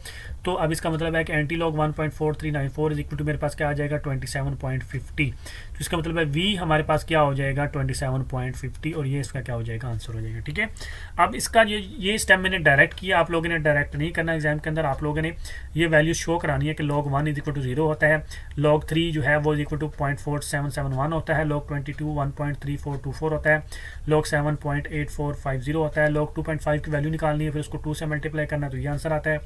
तो अब इसका मतलब है कि anti log 1.4394 is equal to मेरे पास क्या आ जाएगा 27.50। तो इसका मतलब है v हमारे पास क्या हो जाएगा 27.50 और ये इसका क्या हो जाएगा आंसर हो जाएगा, ठीक है। अब इसका ये स्टेप मैंने डायरेक्ट किया, आप लोगों ने डायरेक्ट नहीं करना एग्जाम के अंदर, आप लोगों ने ये वैल्यू शो करानी है कि log 1 इज इक्वल टू 0 होता है, log 3 जो है वो इज इक्वल टू 0.4771 होता है, log 22 1.3424 होता है, log 7 0.8450 होता है, log 2.5 की वैल्यू निकालनी है, फिर उसको 2 से मल्टीप्लाई करना है तो ये आंसर आता है।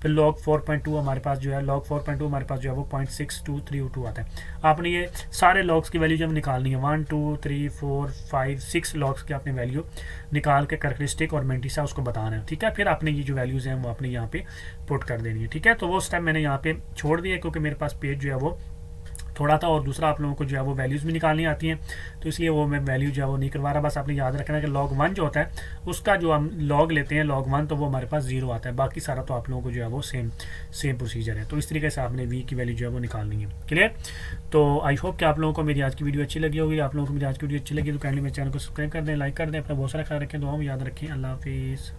फिर log 4.2 हमारे पास जो है log 4.2 हमारे पास जो है वो 0.6232 आता है। आपने ये सारे लॉग्स की वैल्यू जब निकालनी है 1 2 3 4 5 6 लॉग्स की आपने वैल्यू निकाल के करेक्टरिस्टिक और मैंटीसा उसको बताना है, ठीक है। फिर आपने ये जो वैल्यूज़ हैं वो आपने यहाँ पे पुट कर देनी है, ठीक है। तो वो स्टेप मैंने यहाँ पे छोड़ दिया क्योंकि मेरे पास पेज जो है वो थोड़ा था और दूसरा आप लोगों को जो है वो वैल्यूज़ भी निकालनी आती हैं, तो इसलिए वो मैं वैल्यू जो है वो नहीं करवा रहा। बस आपने याद रखना है कि log 1 जो होता है उसका जो हम log लेते हैं log 1 तो वो हमारे पास 0 आता है, बाकी सारा तो आप लोगों को जो है वो सेम प्रोसीजर है। तो इस तरीके से आपने v की वैल्यू जो है वो निकालनी है, क्लियर। तो आई होप कि आप लोगों को मेरी आज की वीडियो अच्छी लगी होगी। आप लोगों को मेरी आज की वीडियो अच्छी लगी तो काइंडली मेरे चैनल को सब्सक्राइब कर दें, लाइक कर दें, अपना बहुत सारा ख्याल रखें, दुआ में याद रखें। अल्लाह हाफिज़।